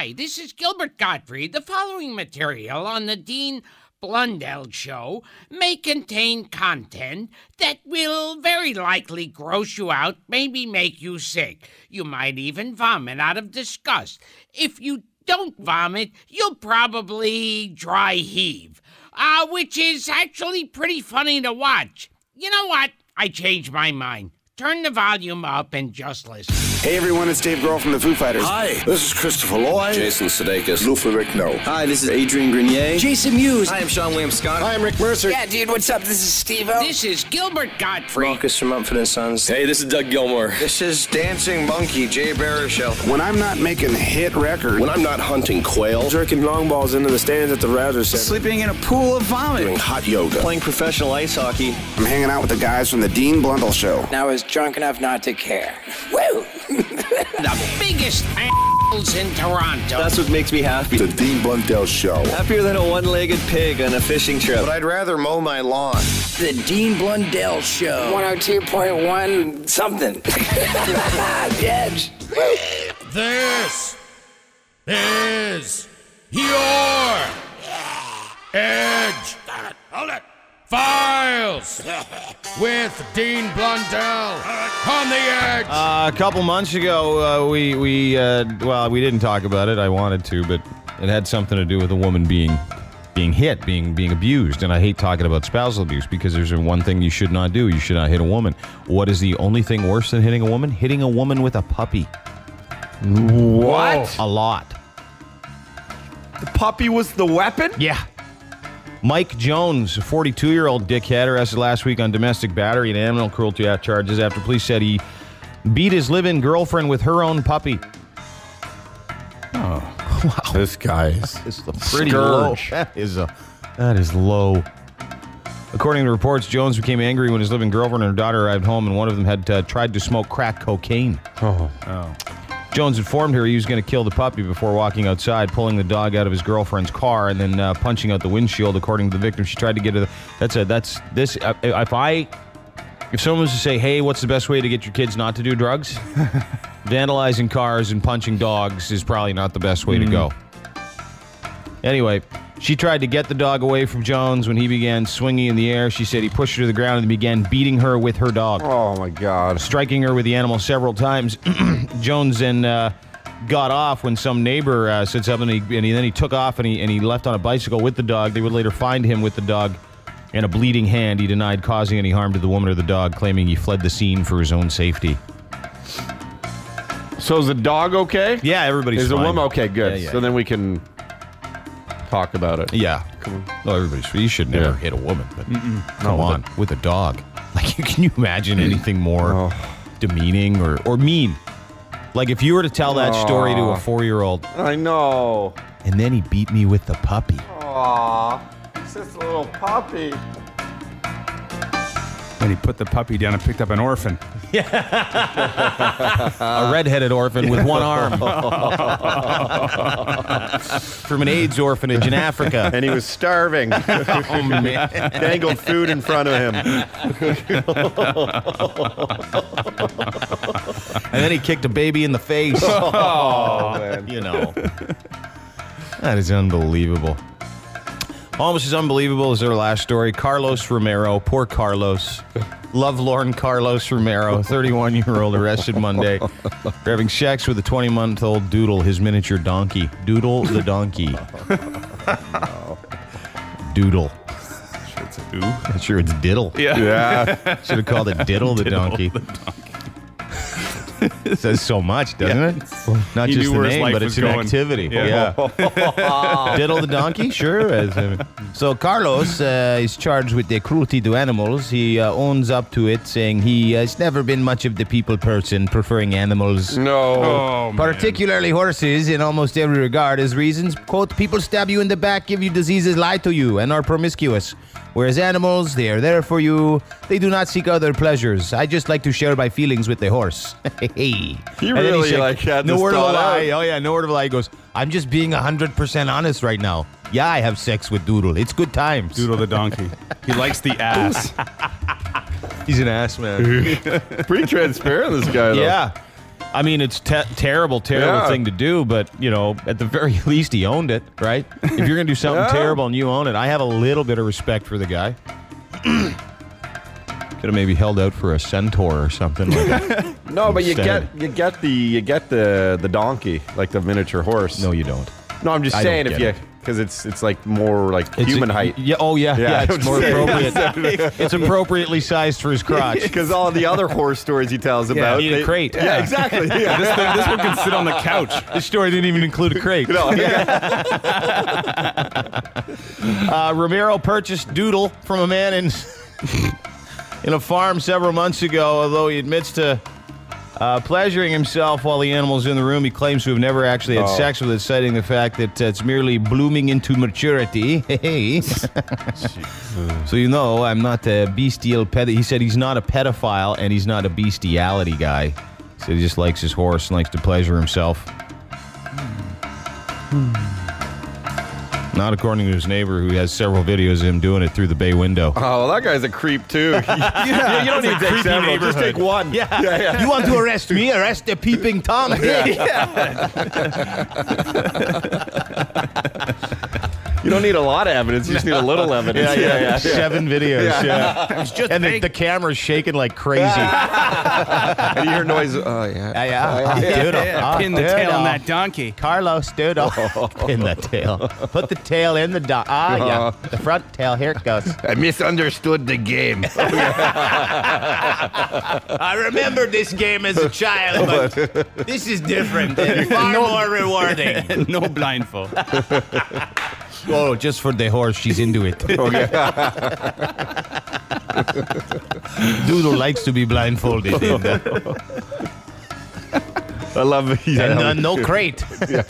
Hi, this is Gilbert Gottfried. The following material on the Dean Blundell Show may contain content that will very likely gross you out, maybe make you sick. You might even vomit out of disgust. If you don't vomit, you'll probably dry heave, which is actually pretty funny to watch. You know what? I changed my mind. Turn the volume up and just listen. Hey everyone, it's Dave Grohl from the Foo Fighters. Hi, this is Christopher Lloyd. Jason Sudeikis. Lou Ferrigno. Hi, this is Adrian Grenier. Jason Mewes. Hi, I'm Sean William Scott. Hi, I'm Rick Mercer. Yeah, dude, what's up? This is Steve-O. This is Gilbert Gottfried. Marcus from Mumford & Sons. Hey, this is Doug Gilmore. This is Dancing Monkey, Jay Baruchel. When I'm not making hit records, When I'm not hunting quail, jerking long balls into the stands at the Rouser Center, Sleeping in a pool of vomit. doing hot yoga, Playing professional ice hockey. I'm hanging out with the guys from the Dean Blundell Show. And I was drunk enough not to care. Woo! The biggest assholes in Toronto. That's what makes me happy. The Dean Blundell Show. Happier than a one-legged pig on a fishing trip. but I'd rather mow my lawn. The Dean Blundell Show. 102.1 something. The Edge. This is your Edge. Hold it. Files with Dean Blundell on the Edge. A couple months ago, we didn't talk about it. I wanted to, but it had something to do with a woman being hit, being abused. And I hate talking about spousal abuse because there's one thing you should not do. You should not hit a woman. What is the only thing worse than hitting a woman? Hitting a woman with a puppy. What? A lot. The puppy was the weapon? Yeah. Mike Jones, a 42-year-old dickhead, arrested last week on domestic battery and animal cruelty charges after police said he beat his live-in girlfriend with her own puppy. Oh, wow. This guy It's pretty low. That is low. According to reports, Jones became angry when his live-in girlfriend and her daughter arrived home, and one of them had tried to smoke crack cocaine. Oh. Jones informed her he was going to kill the puppy before walking outside, pulling the dog out of his girlfriend's car, and then punching out the windshield. According to the victim, she tried to get to the. If someone was to say, "Hey, what's the best way to get your kids not to do drugs?" Vandalizing cars and punching dogs is probably not the best way to go. Anyway, she tried to get the dog away from Jones when he began swinging in the air. She said he pushed her to the ground and began beating her with her dog. Oh, my God. Striking her with the animal several times. Jones then got off when some neighbor said something, and he took off and he left on a bicycle with the dog. They would later find him with the dog and a bleeding hand. He denied causing any harm to the woman or the dog, claiming he fled the scene for his own safety. So is the dog okay? Yeah, everybody's Is fine. the woman okay? Good. Yeah. So then we can talk about it. Yeah. Come on. No, you should never hit a woman, but come on, with a dog. Like, can you imagine anything more demeaning or mean? Like, if you were to tell that story to a 4-year-old. I know. And then he beat me with the puppy. Aw. It's just a little puppy. And he put the puppy down and picked up an orphan. A redheaded orphan with one arm. From an AIDS orphanage in Africa. And he was starving. Oh, man. Dangled food in front of him. And then he kicked a baby in the face. Oh, man. You know. That is unbelievable. Almost as unbelievable as their last story. Carlos Romero, poor Carlos. Lovelorn Carlos Romero, 31-year-old, arrested Monday for having sex with a 20-month-old Doodle, his miniature donkey. Doodle the donkey. Doodle. Sure it's a who? I'm sure it's Diddle. Yeah. Should have called it Diddle the donkey. It says so much, doesn't it? Not He just knew the where his name, life but was it's an going. activity. Yeah. Diddle the donkey? Sure. So Carlos is charged with the cruelty to animals. He owns up to it, saying he has never been much of the people person, preferring animals. No. Oh, man. Particularly horses in almost every regard. His reasons, quote, people stab you in the back, give you diseases, lie to you, and are promiscuous. Whereas animals, they are there for you. They do not seek other pleasures. I just like to share my feelings with the horse. He really had no this word of a thought lie. out. Oh, yeah, no word of a lie. He goes, I'm just being 100% honest right now. Yeah, I have sex with Doodle. It's good times. Doodle the donkey. He likes the ass. He's an ass, man. Pretty transparent, this guy, though. Yeah. I mean, it's terrible thing to do, but, you know, at the very least, he owned it, right? If you're going to do something terrible and you own it, I have a little bit of respect for the guy. Could have maybe held out for a centaur or something like that. No, but you get the donkey, like the miniature horse. No, you don't. No, I'm just saying if you... Because it's like more like human height. Yeah. Oh yeah. It's more appropriate. It's appropriately sized for his crotch. Because all the other horror stories he tells about, need a crate. Yeah, exactly. Yeah. This one can sit on the couch. This story didn't even include a crate. No. Romero purchased Doodle from a man in a farm several months ago. Although he admits to pleasuring himself while the animal's in the room, he claims to have never actually had sex with it, citing the fact that it's merely blooming into maturity. Hey. So you know, I'm not a bestial pet. He said he's not a pedophile and he's not a bestiality guy. He said he just likes his horse and likes to pleasure himself. Not according to his neighbor, who has several videos of him doing it through the bay window. Oh, well, that guy's a creep, too. You don't need to take several. Just take one. Yeah. You want to arrest me? Arrest the peeping Tom. You don't need a lot of evidence. You just need a little evidence. Yeah. 7 videos. And the camera's shaking like crazy. And you hear noise. Oh, yeah. Doodle. Pin the tail on that donkey. Carlos, Doodle. Pin the tail. Put the tail in the donkey. Yeah. The front tail. Here it goes. I misunderstood the game. I remembered this game as a child, but this is different and far more rewarding. No blindfold. Oh, just for the horse, she's into it. Doodle likes to be blindfolded. I love it. And no crate. It's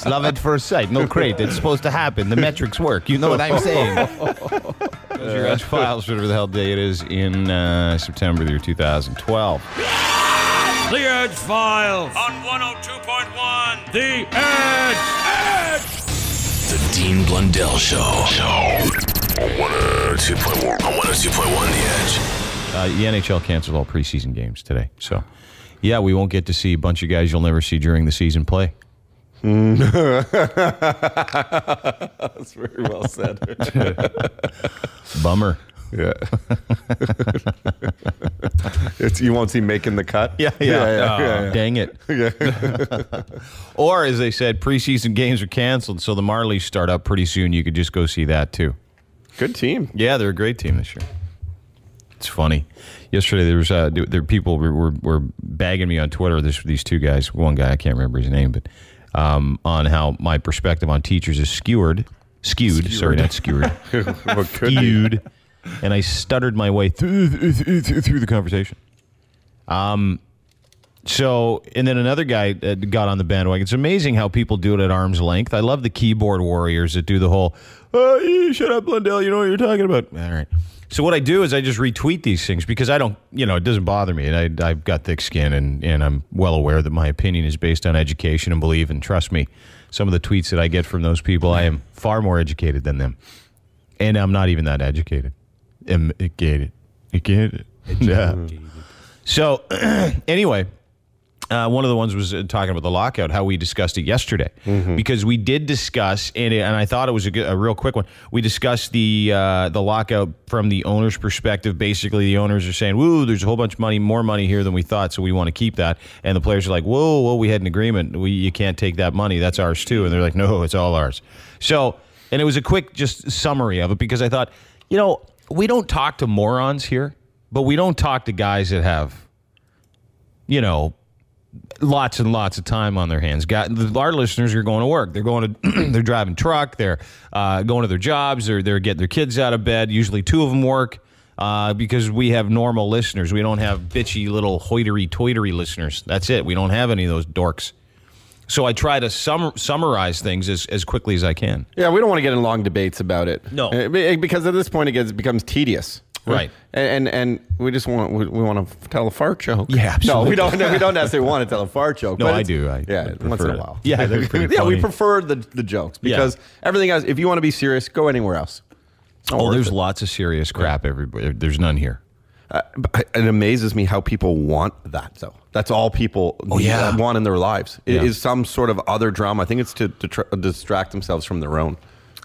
love at first sight. No crate. It's supposed to happen. The metrics work. You know what I'm saying. Those are your Edgefiles, whatever the hell day it is, in September, the year 2012. The Edgefiles on 102.1. The Edge. The Dean Blundell Show. On 102.1. On 102.1 The Edge. The NHL canceled all preseason games today. So, yeah, we won't get to see a bunch of guys you'll never see during the season play. That's very well said. Bummer. Yeah. You won't see making the cut? Yeah. Dang it. Or, as they said, preseason games are canceled, so the Marlies start up pretty soon. You could just go see that, too. Good team. Yeah, they're a great team this year. It's funny. Yesterday, there people were bagging me on Twitter, these two guys. One guy, I can't remember his name, but on how my perspective on teachers is skewed. Sorry, not skewered. Skewed. And I stuttered my way through the conversation. So, and then another guy got on the bandwagon. It's amazing how people do it at arm's length. I love the keyboard warriors that do the whole, shut up, Blundell, you know what you're talking about. All right. So what I do is I just retweet these things because I don't, it doesn't bother me. And I've got thick skin and I'm well aware that my opinion is based on education and belief. And trust me, some of the tweets that I get from those people, I am far more educated than them. And I'm not even that educated. Yeah. So, anyway, one of the ones was talking about the lockout, how we discussed it yesterday. Because we did discuss, and I thought it was a real quick one, we discussed the lockout from the owner's perspective. Basically, the owners are saying, woo, there's a whole bunch of money, more money here than we thought, so we want to keep that. And the players are like, whoa, we had an agreement. You can't take that money. That's ours, too. And they're like, no, it's all ours. So, and it was a quick just summary of it because I thought, we don't talk to morons here, but we don't talk to guys that have, lots and lots of time on their hands. Our listeners are going to work. They're going to, they're driving truck. They're going to their jobs. They're getting their kids out of bed. Usually 2 of them work because we have normal listeners. We don't have bitchy little hoitery-toitery listeners. That's it. We don't have any of those dorks. So I try to summarize things as quickly as I can. Yeah, we don't want to get in long debates about it. No. Because at this point it becomes tedious. Right. And we just want to tell a fart joke. Yeah, absolutely. No, we don't necessarily want to tell a fart joke. No, I do. Once in a while. Yeah, they're pretty funny. We prefer the jokes because everything else, if you want to be serious, go anywhere else. There's lots of serious crap everywhere. There's none here. It amazes me how people want that, though. That's all people want in their lives. It is some sort of other drama. I think it's to distract themselves from their own.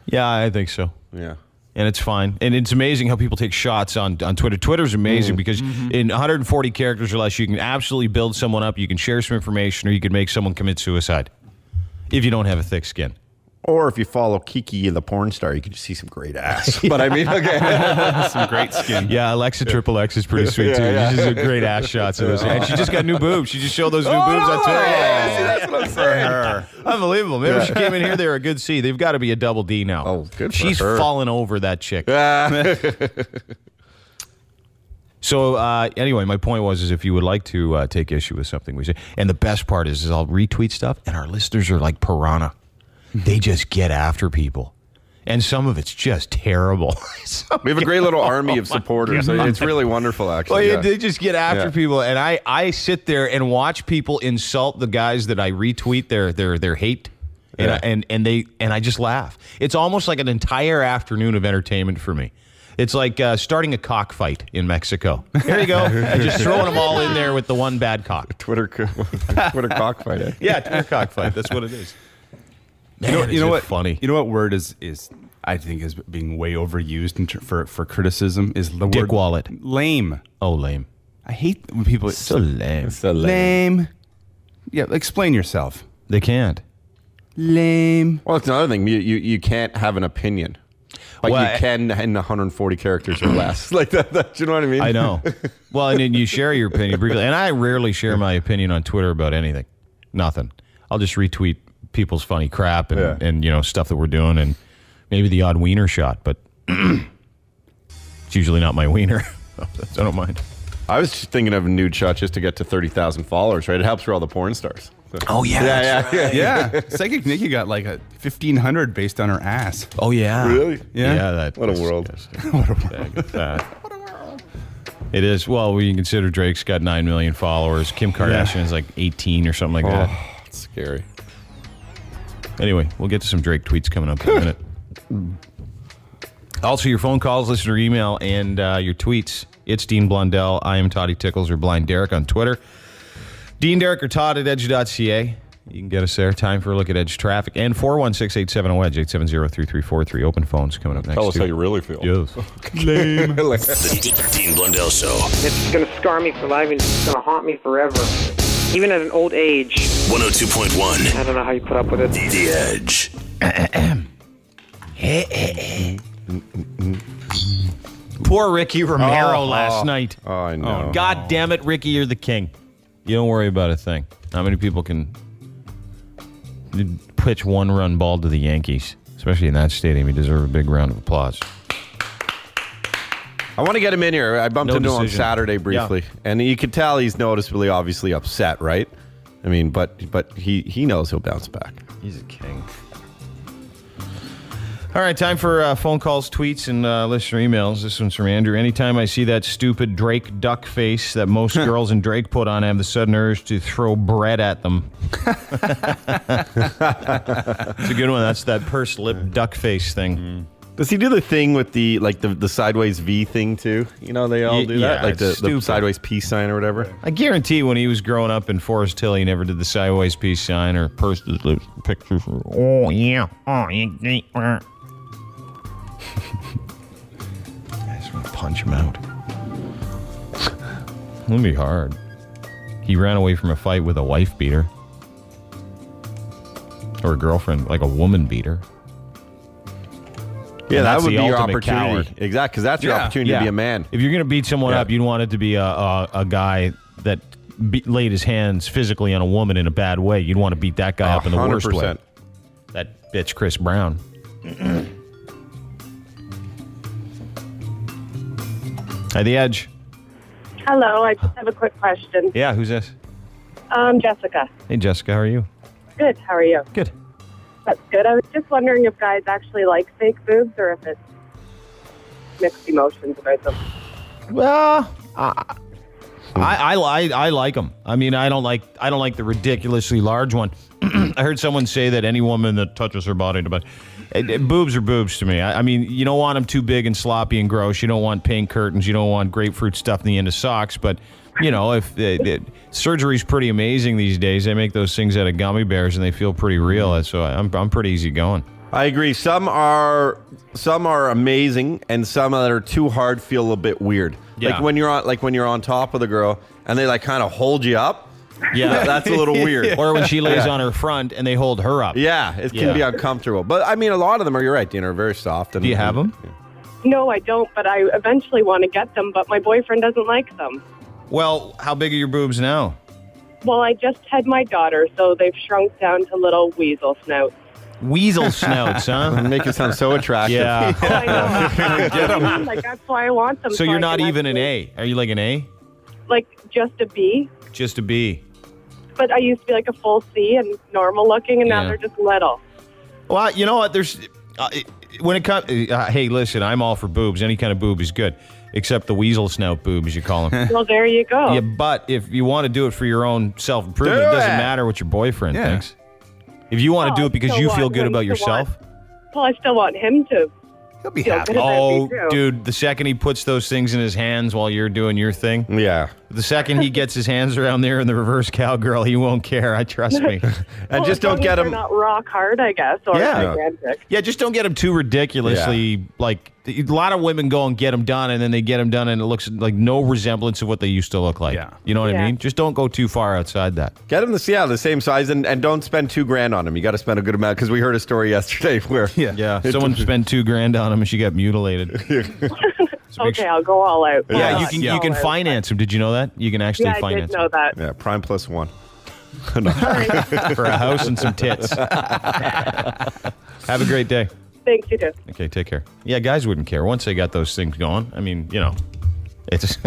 Yeah, I think so. Yeah. And it's fine. And it's amazing how people take shots on Twitter. Twitter's amazing because in 140 characters or less, you can absolutely build someone up. You can share some information, or you can make someone commit suicide if you don't have a thick skin. Or if you follow Kiki the porn star, you can just see some great ass. But I mean, okay. Some great skin. Yeah, Alexa Triple X is pretty sweet, too. She's a great ass shots of those. And she just got new boobs. She just showed those new boobs on Twitter. Yeah, see, that's what I'm saying. Unbelievable. Maybe she came in here, they were a good C. They've got to be a double D now. Oh, good for She's her. fallen over, that chick. So anyway, my point was if you would like to take issue with something we say, and the best part is I'll retweet stuff, and our listeners are like piranha. They just get after people. And some of it's just terrible. We have a great little army of supporters. It's really wonderful, actually. Well, they just get after people. And I sit there and watch people insult the guys that I retweet their hate. And I just laugh. It's almost like an entire afternoon of entertainment for me. It's like starting a cockfight in Mexico. There you go. And just throwing them all in there with the one bad cock. Twitter cockfight. Eh? Yeah, Twitter cockfight. That's what it is. Man, you know what? Funny. You know what word is I think is being way overused for criticism is the Dick word wallet. Lame. Oh, lame. I hate when people So lame. lame. Yeah, explain yourself. They can't. Lame. Well, it's another thing. You can't have an opinion. Like you can in 140 characters or less. Like that. You know what I mean? I know. Well, and then you share your opinion briefly. And I rarely share my opinion on Twitter about anything. Nothing. I'll just retweet people's funny crap and stuff that we're doing and maybe the odd wiener shot, but it's usually not my wiener. I don't mind. I was just thinking of a nude shot just to get to 30,000 followers, right? It helps for all the porn stars. So. Oh, yeah. Yeah. Psychic Nikki got like a 1,500 based on her ass. Oh, yeah. Really? Yeah. What a world. What a world. It is. Well, when you consider Drake's got 9 million followers. Kim Kardashian is like 18 or something like that. It's scary. Anyway, we'll get to some Drake tweets coming up in a minute. Also, your phone calls, listener email, and your tweets. It's Dean Blundell. I am Toddy Tickles or Blind Derek on Twitter. Dean Derek or Todd at edge.ca. You can get us there. Time for a look at Edge traffic. And 416-870-EDGE, 870-3343. Open phones coming up next. Tell us how you really feel. Yes. Lame. The Dean Blundell Show. It's going to scar me for life and it's going to haunt me forever. Even at an old age. 102.1. I don't know how you put up with it. The Edge. Poor Ricky Romero last night. Oh, I know. God damn it, Ricky, you're the king. You don't worry about a thing. How many people can pitch one-run ball to the Yankees? Especially in that stadium. He deserves a big round of applause. I want to get him in here. I bumped into him on Saturday briefly, and you could tell he's noticeably, obviously upset, right? I mean, but he knows he'll bounce back. He's a king. All right, time for phone calls, tweets, and listener emails. This one's from Andrew. Anytime I see that stupid Drake duck face that most girls in Drake put on, I have the sudden urge to throw bread at them. It's a good one. That's that pursed lip duck face thing. Does he do the thing with the sideways V thing too? You know, they all do that, like the sideways peace sign or whatever. I guarantee when he was growing up in Forest Hill, he never did the sideways peace sign or pursed his lips pictures. Oh yeah, oh yeah. I just want to punch him out. It'll be hard. He ran away from a fight with a wife beater, or a girlfriend, like a woman beater. Yeah, that would be your ultimate opportunity. coward. Exactly, because that's your opportunity to be a man. If you're going to beat someone up, you'd want it to be a guy that laid his hands physically on a woman in a bad way. You'd want to beat that guy up in the worst way. That bitch, Chris Brown. Hi, The Edge. Hello, I just have a quick question. Yeah, who's this? Jessica. Hey, Jessica, how are you? Good, how are you? Good. That's good. I was just wondering if guys actually like fake boobs or if it's mixed emotions about them. Well, I like them. I mean, I don't like the ridiculously large one. I heard someone say that any woman that touches her body, but boobs are boobs to me. I mean, you don't want them too big and sloppy and gross. You don't want pink curtains. You don't want grapefruit stuff in the end of socks. But you know, if surgery's pretty amazing these days, they make those things out of gummy bears and they feel pretty real. So I'm pretty easy going. I agree. Some are amazing, and some that are too hard feel a little bit weird. Yeah. Like when you're on top of the girl and they like kind of hold you up. Yeah, that's a little weird. Or when she lays on her front and they hold her up. Yeah, it can be uncomfortable. But I mean, a lot of them are. You're right, Dina, are very soft. And, do you have them? No, I don't, but I eventually want to get them, but my boyfriend doesn't like them. Well, how big are your boobs now? Well, I just had my daughter, so they've shrunk down to little weasel snouts. Weasel snouts, huh? Make it sound so attractive. Yeah. Oh, I know. Get them. Like, that's why I want them. So you're I not can even an actually- A. Are you like an A? Like, just a B. Just a B. But I used to be like a full C and normal looking, and now Yeah. they're just little. Well, you know what? There's when it comes. Hey, listen, I'm all for boobs. Any kind of boob is good, except the weasel snout boob, as you call them. Well, there you go. Yeah, but if you want to do it for your own self-improvement, it doesn't matter what your boyfriend thinks. If you want to do it because you feel good about yourself. Well, I still want him to. He'll be feel happy. good about Oh, me, too. dude, the second he puts those things in his hands while you're doing your thing. Yeah. The second he gets his hands around there in the reverse cowgirl, he won't care. I trust me. And just as don't long get as them. they're not rock hard, I guess, or gigantic. Yeah, just don't get them too ridiculously. Like, a lot of women go and get them done, and then they get them done, and it looks like no resemblance of what they used to look like. Yeah. You know what I Yeah. mean? Just don't go too far outside that. Get them the same size, and don't spend $2,000 on them. You got to spend a good amount, because we heard a story yesterday where Yeah, someone spent $2,000 on them, and she got mutilated. Okay, I'll go all out. Yeah, you can finance them. Did you know that? You can actually Yeah, I finance did know that. Yeah, prime plus one. them for a house and some tits. Have a great day. Thanks, you too. Okay, take care. Yeah, guys wouldn't care once they got those things going. I mean, you know, it's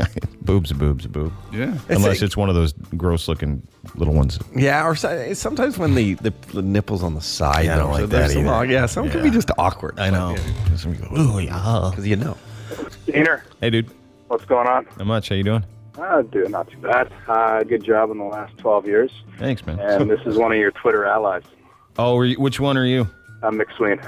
boob's a boob's a boob. Yeah. Unless it's one of those gross-looking little ones. Yeah, or sometimes when the nipples on the side. Yeah, I don't like that either. Yeah, some can be just awkward. I know. Some go, ooh, yeah. Because you know. Diener, Hey, dude. what's going on? Not much. How you doing? Doing not too bad. Good job in the last 12 years. Thanks, man. And this is one of your Twitter allies. Oh, which one are you? McSween.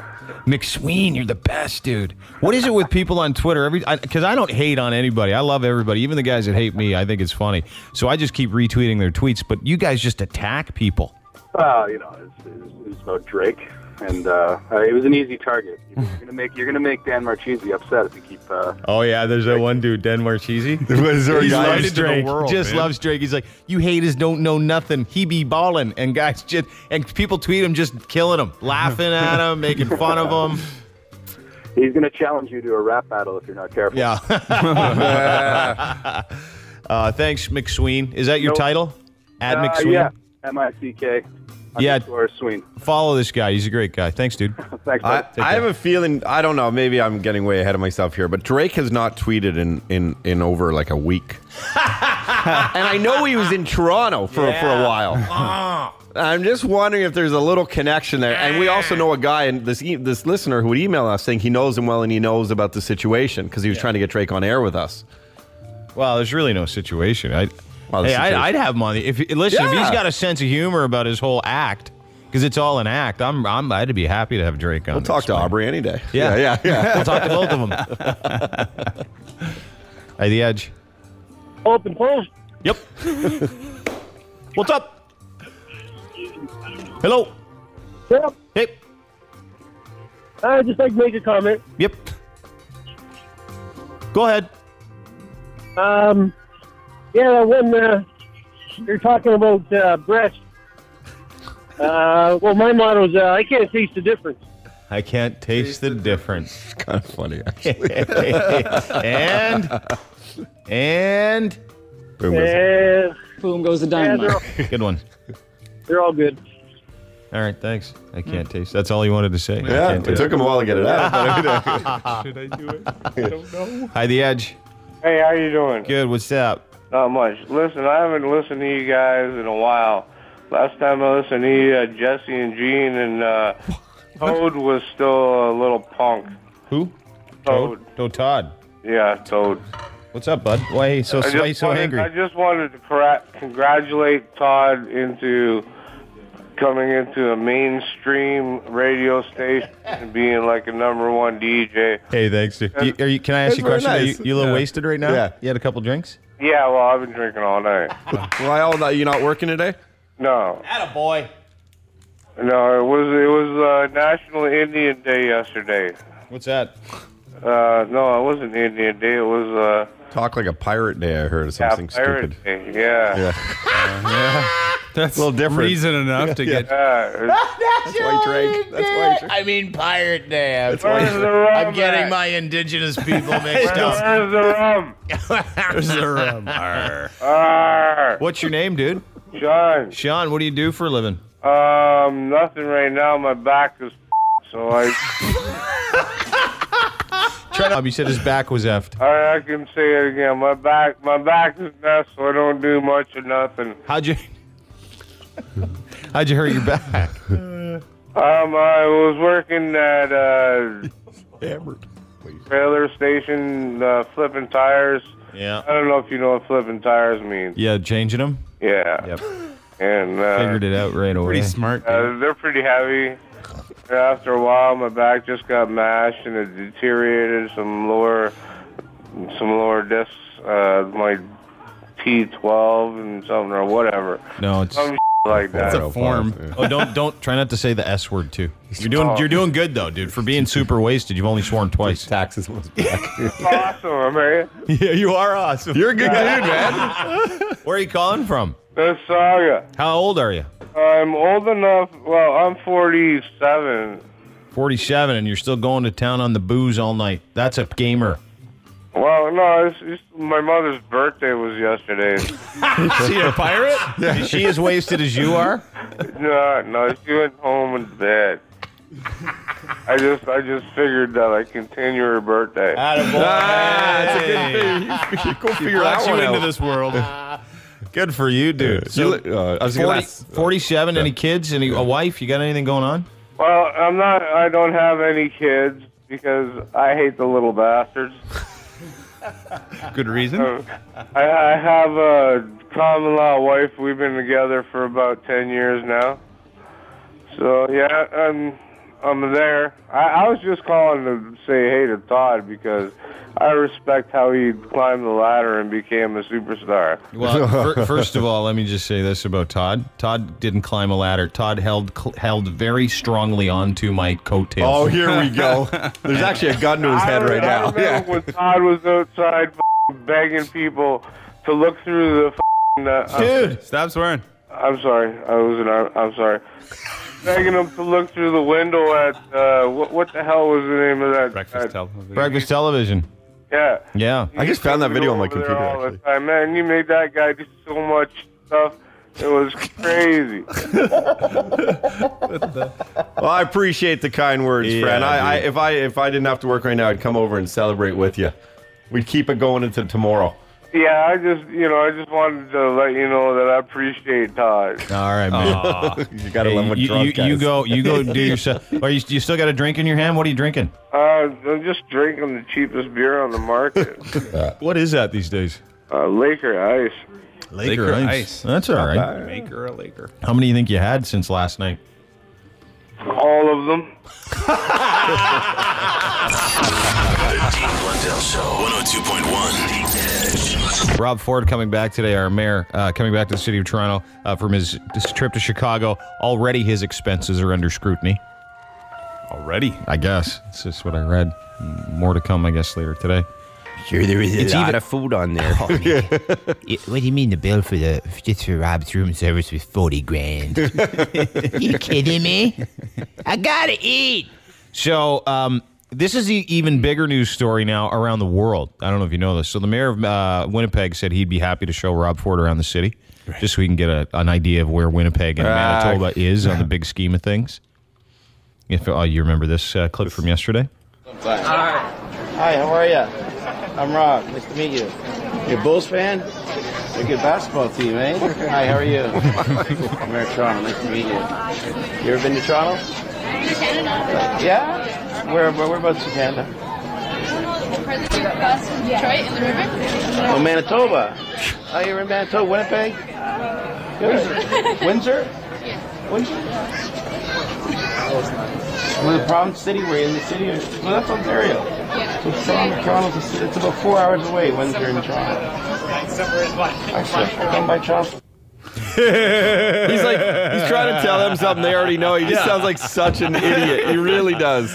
McSween, you're the best, dude. What is it with people on Twitter? Because I don't hate on anybody. I love everybody, even the guys that hate me. I think it's funny. So I just keep retweeting their tweets. But you guys just attack people. Well, you know, it's about Drake, and it was an easy target. You're gonna make Dan Marchese upset if you keep. Oh yeah, there's that one dude, Den Marchese. He loves Drake. Just loves Drake. He's like, you haters don't know nothing. He be ballin', and guys and people tweet him just killing him, laughing at him, making fun of him. He's gonna challenge you to a rap battle if you're not careful. Yeah. Thanks, McSween. Is that your title? At McSween. Yeah. MICK. Yeah. Sween. Follow this guy. He's a great guy. Tks, dude. Thanks. I have a feeling, I don't know, maybe I'm getting way ahead of myself here, but Drake has not tweeted in over like a week. And I know he was in Toronto for a while. I'm just wondering if there's a little connection there. And we also know a guy, and this listener who would email us saying he knows him well and he knows about the situation because he was trying to get Drake on air with us. Well, there's really no situation. I'd have him on. If he's got a sense of humor about his whole act, because it's all an act. I'd be happy to have Drake on. We'll talk to Aubrey any day. Yeah. We'll talk to both of them. Hey, The Edge. Open post. Yep. What's up? Hello. Yep. Hey. I'd just like to make a comment. Yep. Go ahead. Yeah, when you're talking about breast, well, my motto is I can't taste the difference. I can't taste the difference. It's kind of funny, actually. and boom goes the dynamite. Good one. They're all good. All right, thanks. I can't taste. That's all he wanted to say. Yeah, it took him a while to get it out. Should I do it? I don't know. Hi, The Edge. Hey, how you doing? Good. What's up? Not much. Listen, I haven't listened to you guys in a while. Last time I listened to you, Jesse and Gene, and Toad was still a little punk. Who? Toad. Oh, Todd. Yeah, Toad. What's up, bud? Why are you so angry? I just wanted to congratulate Todd into coming into a mainstream radio station and being like a #1 DJ. Hey, thanks, dude. Can I ask you a question? Nice. Are you a little wasted right now? Yeah. You had a couple drinks? Yeah, well, I've been drinking all night. Why you not working today? No. Attaboy. No, it was National Indian Day yesterday. What's that? No, it wasn't Indian Day. It was Talk like a pirate day. I heard something Pirate stupid. Day. Yeah. That's a little different. Reason enough to get. That's why he drank. That's why he drank. I mean, Pirate Day. Where's the rum? I'm getting my indigenous people mixed up. Where's the rum? Where's the rum? Arr. Arr. What's your name, dude? Sean. Sean, what do you do for a living? Nothing right now. My back is so I. You said his back was effed. I can say it again. My back is messed, so I don't do much of nothing. How'd you hurt your back? I was working at trailer station flipping tires. Yeah. I don't know if you know what flipping tires means. Yeah, changing them? Yeah. Yep. And figured it out right away. Pretty smart. They're pretty heavy. After a while, my back just got mashed and it deteriorated. Some lower discs, my T12 and something or whatever. No, it's some like that. It's a form. Oh, don't try not to say the S word too. You're doing good though, dude. For being super wasted, you've only sworn twice. Taxes was back. Awesome, man. Yeah, you are awesome. You're a good dude, man. Where are you calling from? Mississauga. How old are you? I'm old enough. Well, I'm 47. 47, and you're still going to town on the booze all night. That's a gamer. Well, no, it's my mother's birthday was yesterday. Is she a pirate? Yeah. Is she as wasted as you are? No, she went home in bed. I just figured that I'd continue her birthday. That's a good thing. Go figure that one out. Into this world. Good for you, dude. So, I was 47, any kids? A wife? You got anything going on? Well, I don't have any kids because I hate the little bastards. Good reason. I have a common law wife. We've been together for about 10 years now. So, yeah, I'm there. I was just calling to say hey to Todd because I respect how he climbed the ladder and became a superstar. Well, first of all, let me just say this about Todd. Todd didn't climb a ladder. Todd held very strongly onto my coattails. Oh, here we go. There's actually a gun to his head right now. I remember when Todd was outside begging people to look through the dude, stop swearing. I'm sorry. I'm sorry. Begging them to look through the window at what the hell was the name of that? Breakfast television. Yeah. Yeah. I just found that video on my Over there computer. all the Actually. time. Man, you made that guy do so much stuff. It was crazy. Well, I appreciate the kind words, Yeah, friend. If I didn't have to work right now, I'd come over and celebrate with you. We'd keep it going into tomorrow. Yeah, I just wanted to let you know that I appreciate Todd. All right, man. You gotta love what drunk guys. You go do yourself. Are you still got a drink in your hand? What are you drinking? I'm just drinking the cheapest beer on the market. What is that these days? Laker Ice. Laker Ice. That's all right. Maker a Laker. How many do you think you had since last night? All of them. Dean Blundell Show, 102.1. Rob Ford coming back today, our mayor, coming back to the city of Toronto from his trip to Chicago. Already his expenses are under scrutiny. Already? I guess. That's just what I read. More to come, I guess, later today. Sure, there is a lot of food on there. Oh, yeah. What do you mean the bill for just for Rob's room service was 40 grand? You kidding me? I gotta eat. So, this is the even bigger news story now around the world. I don't know if you know this. So the mayor of Winnipeg said he'd be happy to show Rob Ford around the city, just so we can get an idea of where Winnipeg and Manitoba is on the big scheme of things. If you remember this clip from yesterday. Hi, how are you? I'm Rob. Nice to meet you. You're a Bulls fan? You're a good basketball team, eh? Hi, how are you? I'm here at Toronto. Nice to meet you. You ever been to Toronto? Canada. Yeah? Whereabouts in Canada? Partly came across from Detroit in the river. Oh, Manitoba. Oh, you're in Manitoba, Winnipeg? Windsor? Windsor? Well, the province city, we're in the city. Well, that's Ontario. Yeah. So Toronto's it's about 4 hours away, Windsor and Toronto. Actually, come by Toronto. He's trying to tell them something they already know. He just sounds like such an idiot. He really does.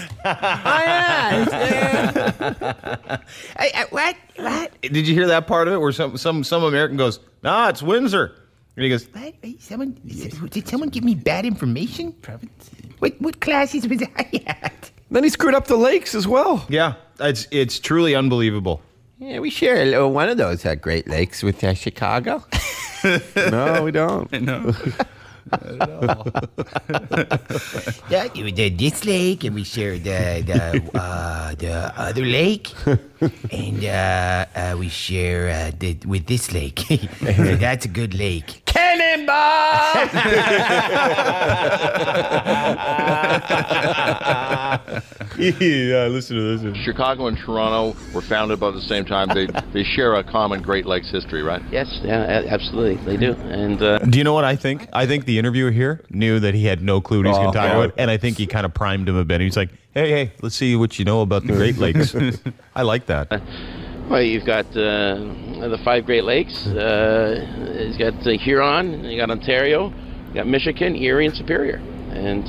What? Did you hear that part of it where some American goes, "Nah, it's Windsor," and he goes, What? Did someone give me bad information? What classes was I at? Then he screwed up the lakes as well. "Yeah, it's truly unbelievable." Yeah, we share one of those Great Lakes with Chicago. No, we don't. No. Not at all. Yeah, this lake, and we share the other lake, and we share with this lake. So that's a good lake. Cannonball! Yeah, listen to this. Chicago and Toronto were founded about the same time. They share a common Great Lakes history, right? Yes, yeah, absolutely, they do. And do you know what I think? I think the interviewer here knew that he had no clue what he's going to talk about, and I think he kind of primed him a bit. He's like, hey, let's see what you know about the Great Lakes. I like that. Well, you've got the 5 Great Lakes. You've got Huron, you got Ontario, you got Michigan, Erie, and Superior. And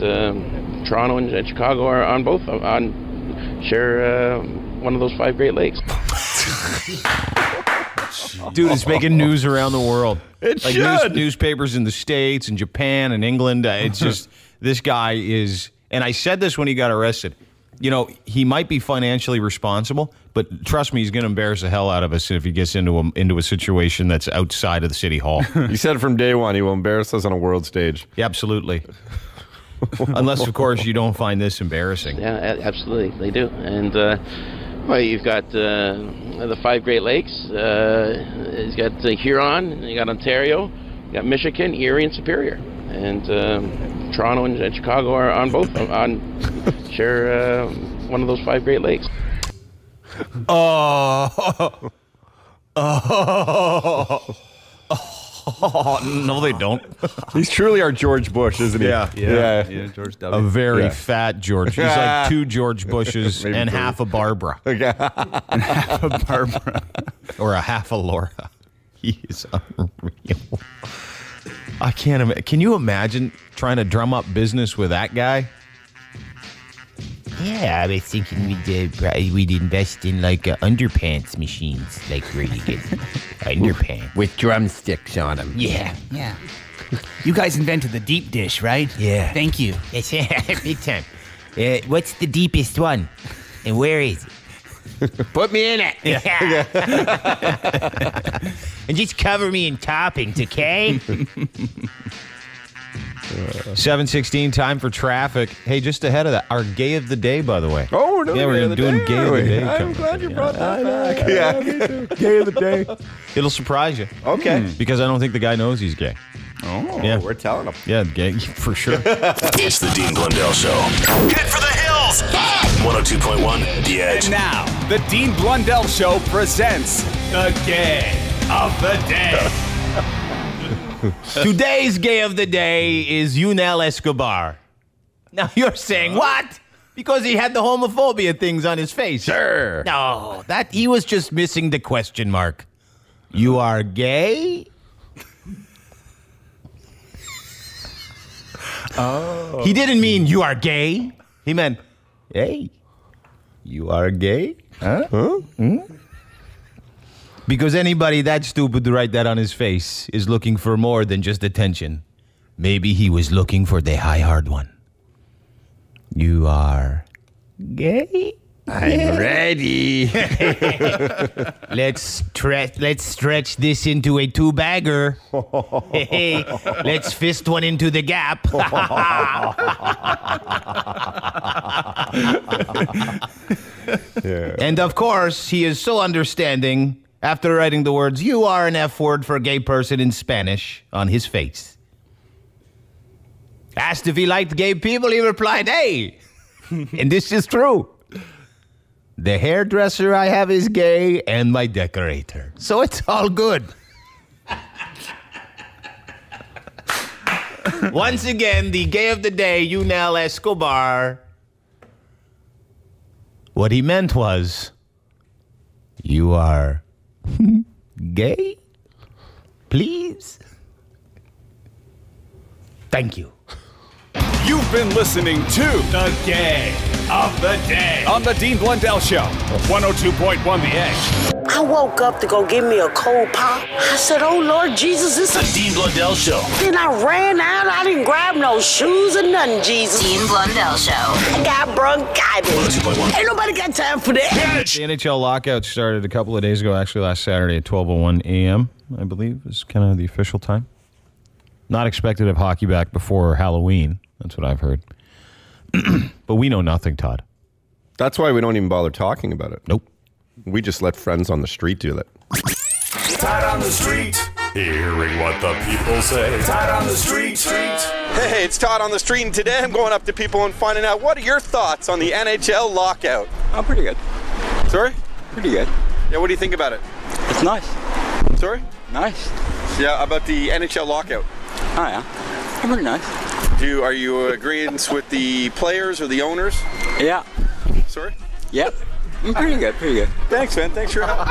Toronto and Chicago are on both share one of those 5 Great Lakes. Dude, it's making news around the world. It should. Newspapers in the States and Japan and England. It's just, this guy is, and I said this when he got arrested. You know, he might be financially responsible, but trust me, he's going to embarrass the hell out of us if he gets into a situation that's outside of the city hall. He said from day one he will embarrass us on a world stage. Yeah, absolutely. Unless, of course, you don't find this embarrassing. Yeah, absolutely, they do. And well, you've got the 5 Great Lakes. You've got Huron, you got Ontario, you got Michigan, Erie, and Superior. And Toronto and Chicago are on both share one of those 5 Great Lakes. No, they don't. He's truly our George Bush, isn't he? Yeah, George W. A very fat George. He's like 2 George Bushes and half a Barbara. And half a Barbara. Or a half a Laura. He is unreal. I can't imagine. Can you imagine trying to drum up business with that guy? Yeah, I was thinking we'd invest in like underpants machines, like where you get underpants with drumsticks on them. Yeah. You guys invented the deep dish, right? Yeah. Thank you. Yes, big time. What's the deepest one, and where is it? Put me in it. Yeah. And just cover me in toppings, okay? 7:16, time for traffic. Hey, just ahead of that, our gay of the day, by the way. Oh, no, yeah, we're doing gay of the day. I'm glad you brought that back. Yeah, gay of the day. It'll surprise you. Okay. Because I don't think the guy knows he's gay. Oh, yeah, we're telling him. Yeah, gay for sure. It's the Dean Blundell Show. Head for the hills. 102.1 The Edge. And now, the Dean Blundell Show presents the Gay of the Day. Today's gay of the day is Yunel Escobar. Now you're saying what? Because he had the homophobia things on his face. Sure. No, that he was just missing the question mark. You are gay? Oh. He didn't mean you are gay. He meant, hey, you are gay? Huh? Hmm? Because anybody that stupid to write that on his face is looking for more than just attention. Maybe he was looking for the high hard one. You are gay? I'm ready. Let's stretch this into a 2-bagger. Hey, let's fist one into the gap. Yeah. And of course, he is so understanding. After writing the words, you are an F word for a gay person in Spanish on his face. Asked if he liked gay people, he replied, hey. And this is true. The hairdresser I have is gay, and my decorator. So it's all good. Once again, the gay of the day, Yunel Escobar. What he meant was, you are gay? Please? Thank you. You've been listening to The Gay of the Day on the Dean Blundell Show. 102.1 The Edge. I woke up to go give me a cold pop. I said, oh, Lord Jesus, this The Dean Blundell Show. Then I ran out. I didn't grab no shoes or nothing, Jesus. Dean Blundell Show. I got bronchitis. Ain't nobody got time for that. The NHL lockout started a couple of days ago, actually last Saturday at 12:01 a.m., I believe, is kind of the official time. Not expected to have hockey back before Halloween. That's what I've heard. But we know nothing, Todd. That's why we don't even bother talking about it. Nope. We just let friends on the street do that. Todd on the street, hearing what the people say. Todd on the street. Hey, it's Todd on the street, and today I'm going up to people and finding out what are your thoughts on the NHL lockout. Oh, pretty good. Sorry? Pretty good. Yeah, what do you think about it? It's nice. Sorry? Nice. Yeah, about the NHL lockout. Oh, yeah. Pretty nice. Are you agreeing with the players or the owners? Yeah. Sorry? Yep. Pretty good, pretty good. Thanks, man. Thanks for your help.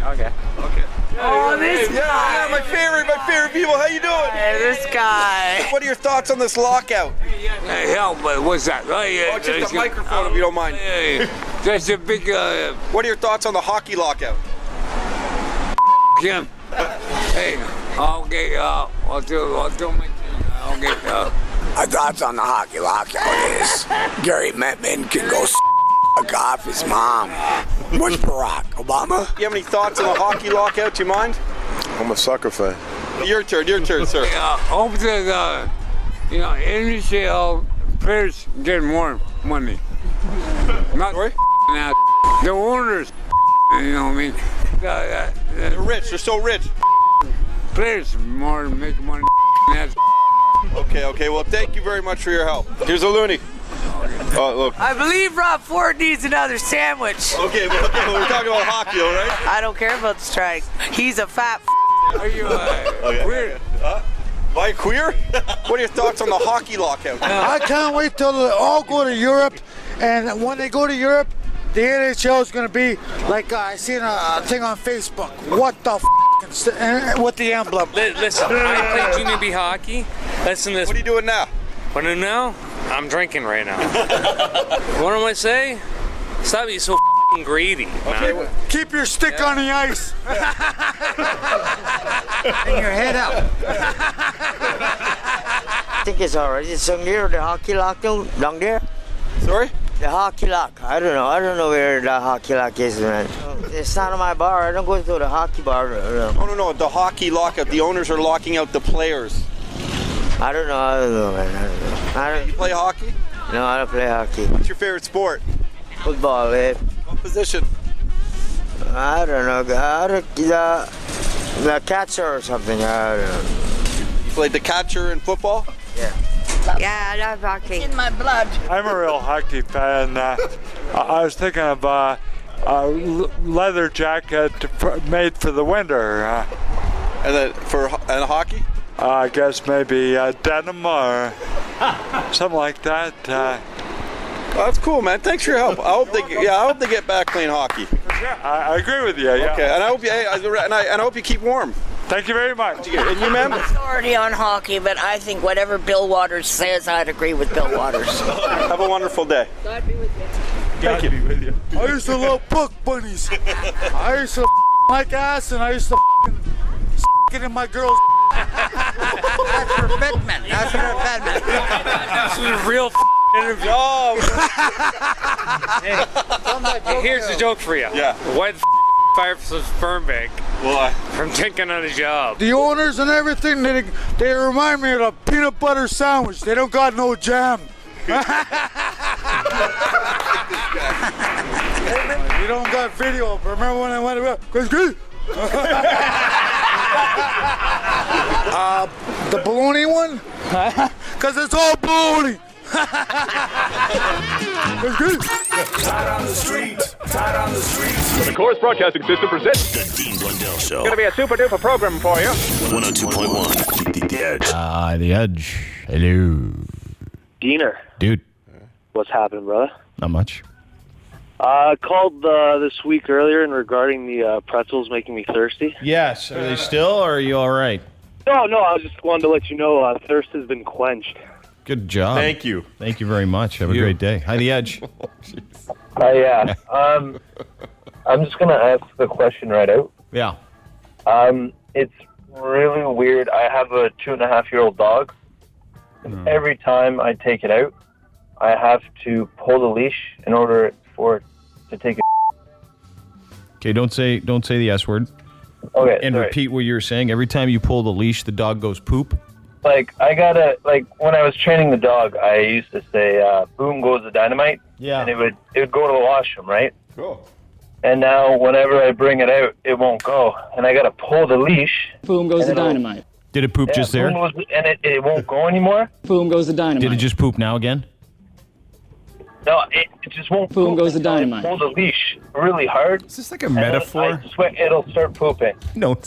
Okay. Oh, this guy. Yeah, my favorite people. How you doing? Hey, this guy. What are your thoughts on this lockout? Hey, hell, what's that? Just a microphone, if you don't mind. There's a big, What are your thoughts on the hockey lockout? Jim. Hey, okay, I'll do my thing. Okay, my thoughts on the hockey lockout is Gary Bettman can go off his mom. Where's Barack Obama? You have any thoughts on the hockey lockout? Do you mind? I'm a sucker fan. Your turn, sir. Hope that, NHL players get more money. Not the owners, you know what I mean? They're rich, they're so rich. Players more make money than that. Okay, well, thank you very much for your help. Here's a loony. Oh, look. I believe Rob Ford needs another sandwich. Okay, we're talking about hockey, all right? I don't care about the strike. He's a fat Are you queer? Am I queer? What are your thoughts on the hockey lockout? I can't wait till they all go to Europe, and when they go to Europe, the NHL is going to be like I seen a thing on Facebook. What the with the emblem. Listen, I play junior B hockey. Listen to this. What are you doing now? What do now? I'm drinking right now. What am I say? Stop being so greedy. Okay, man. keep your stick on the ice. and your head up. I think it's alright. It's near the hockey lock down there. Sorry? The hockey lock. I don't know where the hockey lock is, man. It's not in my bar. I don't go to the hockey bar. No. The hockey lockout. The owners are locking out the players. I don't know, man. I don't. You play hockey? No, I don't play hockey. What's your favorite sport? Football, eh? What position? I don't know. The catcher or something. I don't know. You played the catcher in football? Yeah. Yeah, I love hockey. It's in my blood. I'm a real hockey fan. I was thinking of a leather jacket made for the winter. And then and hockey? I guess maybe denim or something like that. Well, that's cool, man. Thanks for your help. I hope they get back playing hockey. Yeah, I agree with you. Yeah. Okay, and I hope you keep warm. Thank you very much. And you, ma'am? Authority on hockey, but I think whatever Bill Waters says, I'd agree with Bill Waters. Have a wonderful day. God be with you. Thank you. Be with you. I used to love puck bunnies. I used to like ass, and I used to get in my girl's. That's for Bettman. That's for Bettman. This is a real interview. Hey, here's the joke for you. Yeah. Why the fire from sperm bank? Why? From taking on a job. The owners and everything, they remind me of a peanut butter sandwich. They don't got no jam. You don't got video, but remember when I went around? The baloney one? Because it's all baloney. Todd on the street. Todd on the street. The Chorus Broadcasting System presents The Dean Blundell Show. Going to be a super duper program for you. 102.1 The Edge. The Edge. Hello. Diener, Dude, what's happening, brother? not much. I called this week earlier in regarding the pretzels making me thirsty. Yes. Are they still, or are you all right? No, I just wanted to let you know thirst has been quenched. Good job. Thank you. Thank you very much. Have a great day. Hi, The Edge. Yeah. I'm just going to ask the question right out. Yeah. It's really weird. I have a 2.5-year-old dog. And every time I take it out, I have to pull the leash in order for it to take a... Okay, don't say the S word. Okay, and sorry. repeat what you were saying. Every time you pull the leash, the dog goes poop. Like, when I was training the dog, I used to say, boom goes the dynamite. Yeah. And it would go to the washroom, right? Cool. And now, whenever I bring it out, it won't go. And I got to pull the leash. Boom goes the dynamite. Did it poop just there? And it won't go anymore. Boom goes the dynamite. Did it just poop now again? No, it just won't Boom poop. goes the dynamite. Pull the leash really hard. Is this like a metaphor? I swear it'll start pooping. No,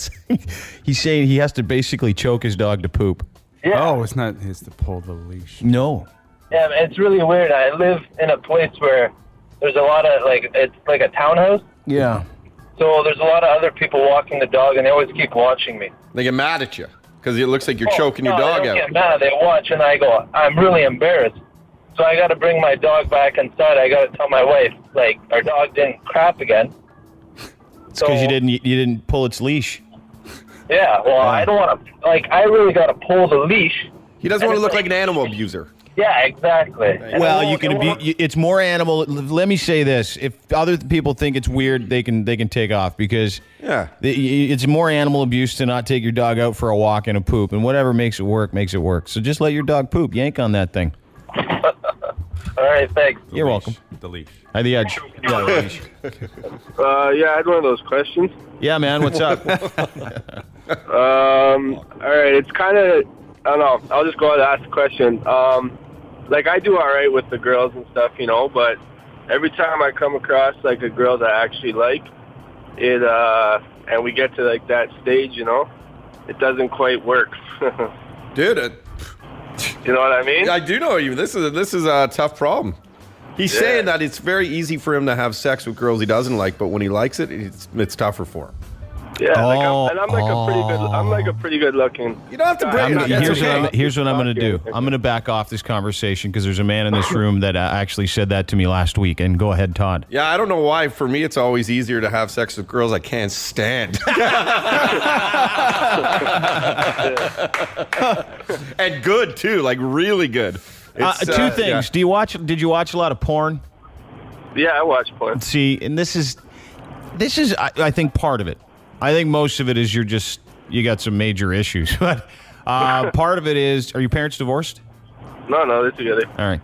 he's saying he has to basically choke his dog to poop. Yeah. Oh, it's not his to pull the leash. No. Yeah, it's really weird. I live in a place where there's a lot of, it's like a townhouse. Yeah. So there's a lot of other people walking the dog, and they always keep watching me. They get mad at you because it looks like you're choking your dog they don't out. get mad. They watch, and I go, I'm really embarrassed. So I got to bring my dog back inside. I got to tell my wife, our dog didn't crap again. It's because you didn't pull its leash. Yeah, well, I don't want to, I really got to pull the leash. He doesn't want to look like an animal abuser. Yeah, exactly. Well, you can it's more animal. Let me say this: if other people think it's weird, they can take off because it's more animal abuse to not take your dog out for a walk and a poop, and whatever makes it work makes it work. So just let your dog poop. Yank on that thing. All right, thanks. You're welcome. The leash. Hi, The Edge. Yeah, the leash. Yeah, I had one of those questions. Yeah, man. What's up? All right, it's kind of, I don't know. I'll just go ahead and ask the question. I do all right with the girls and stuff, but every time I come across, a girl that I actually like, and we get to, that stage, it doesn't quite work. Dude, you know what I mean? I do know you. This is a tough problem. He's saying that it's very easy for him to have sex with girls he doesn't like, but when he likes it, it's tougher for him. Yeah, I'm a pretty good looking. You don't have to bring it. Here's what I'm going to do. I'm going to back off this conversation because there's a man in this room that actually said that to me last week. And go ahead, Todd. Yeah, I don't know why. For me, it's always easier to have sex with girls I can't stand. And good too, really good. Two things. Yeah. Did you watch a lot of porn? Yeah, I watch porn. See, and this is I think part of it. I think most of it is you got some major issues, but part of it is, are your parents divorced? No, they're together. All right.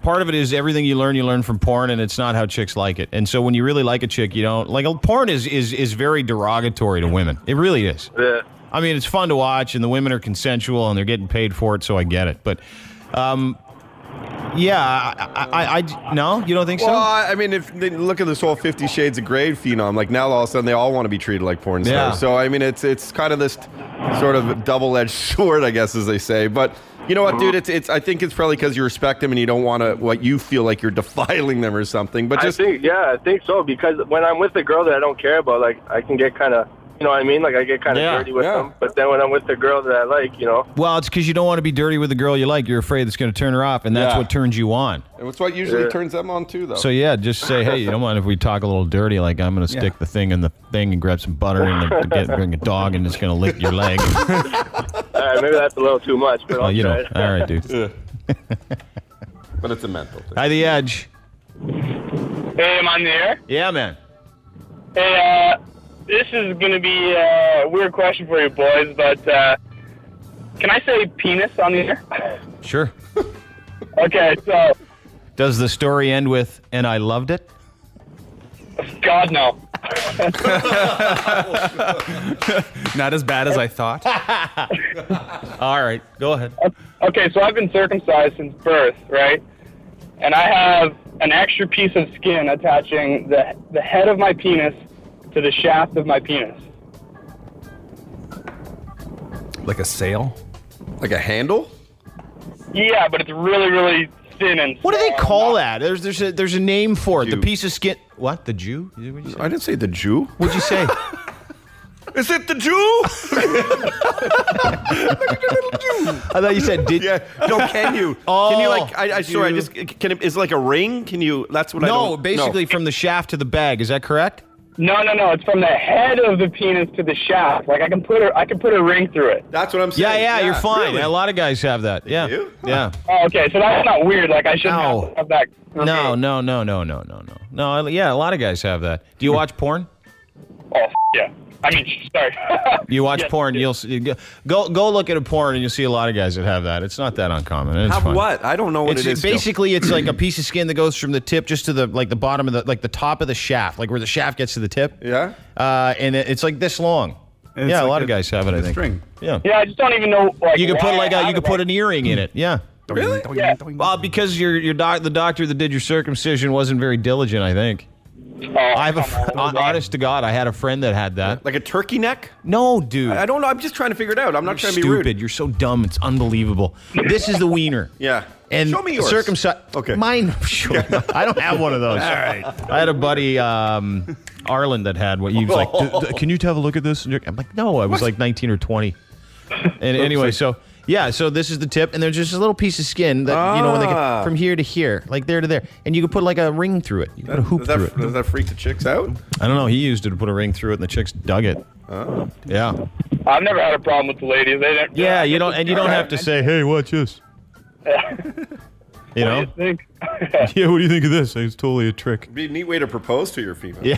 Part of it is everything you learn from porn, and it's not how chicks like it. And so when you really like a chick, you don't porn is very derogatory to women. It really is. Yeah. I mean, it's fun to watch, and the women are consensual, and they're getting paid for it, so I get it. But yeah, no, you don't think so? Well, I mean, if they look at this whole 50 Shades of Grey phenom, now all of a sudden they all want to be treated like porn stars. Yeah. So, I mean, it's kind of this sort of double-edged sword, I guess, as they say. But you know what, dude? I think it's probably because you respect them and you don't want to, you feel like you're defiling them or something. But I think so, because when I'm with a girl that I don't care about, I can get kind of, you know what I mean? I get kind of dirty with them. But then when I'm with the girl that I like, Well, it's because you don't want to be dirty with the girl you like. You're afraid it's going to turn her off, and that's what turns you on. And it's what usually turns them on, too, though. So, yeah, just say, hey, you don't mind if we talk a little dirty? I'm going to stick the thing in the thing and grab some butter and bring a dog, and it's going to lick your leg. All right, maybe that's a little too much, but I'll try it. All right, dude. But it's a mental thing. Hi, The Edge. Hey, am I on the air? Yeah, man. Hey, this is going to be a weird question for you boys, but can I say penis on the air? Sure. Okay, so... Does the story end with, and I loved it? God, no. Not as bad as I thought. All right, go ahead. Okay, so I've been circumcised since birth, right? And I have an extra piece of skin attaching the head of my penis to the shaft of my penis. Like a sail? Like a handle? Yeah, but it's really, really thin and What do they call that? There's a name for it. The piece of skin. What? The Jew? What'd you say? I didn't say the Jew. What'd you say? Is it the Jew? I thought you said did. Yeah. No, can you? Oh, can you like? Sorry, I just can. Is it like a ring? Can you? That's what I don't. No, basically from the shaft to the bag. Is that correct? No. It's from the head of the penis to the shaft. Like I can put a ring through it. That's what I'm saying. Yeah, you're fine. Really? A lot of guys have that. Yeah. You? Yeah. Oh, okay, so that's not weird. Like I shouldn't have that. No. No, yeah, a lot of guys have that. Do you watch porn? Oh, yeah. I mean, sorry. You watch porn, you'll see, go look at a porn and you'll see a lot of guys that have that. It's not that uncommon. It's Have fine. what? I don't know what it is. Basically, it's like a piece of skin that goes from the tip just to the bottom of the top of the shaft, like where the shaft gets to the tip. Yeah. And it's like this long. And Yeah, it's a like lot of guys have it. I think. string. Yeah. Yeah, I just don't even know. Like, You could put why I you could put an earring in it. Yeah. Really? Yeah. Well, because the doctor that did your circumcision wasn't very diligent, I think. I have honest to God, I had a friend that had that. Like a turkey neck? No, dude. I don't know. I'm just trying to figure it out. I'm not trying to be stupid. rude. You're so dumb. It's unbelievable. This is the wiener. Yeah. And Show me yours. circumcised. Okay. Mine. Sure. I don't have one of those. All right. I had a buddy, Arlen, that had what he was like. Can you have a look at this? I'm like, no. I was like 19 or 20. And anyway, so this is the tip, and there's just a little piece of skin that when they get from here to here, like there to there, and you can put like a ring through it. You can put a hoop through it. Does that freak the chicks out? I don't know. He used it to put a ring through it, and the chicks dug it. Oh. Yeah. I've never had a problem with the ladies. They don't. Yeah, you don't have to say, "Hey, watch this." You know? What do you think? Yeah, what do you think of this? It's totally a trick. It'd be a neat way to propose to your female. Yeah.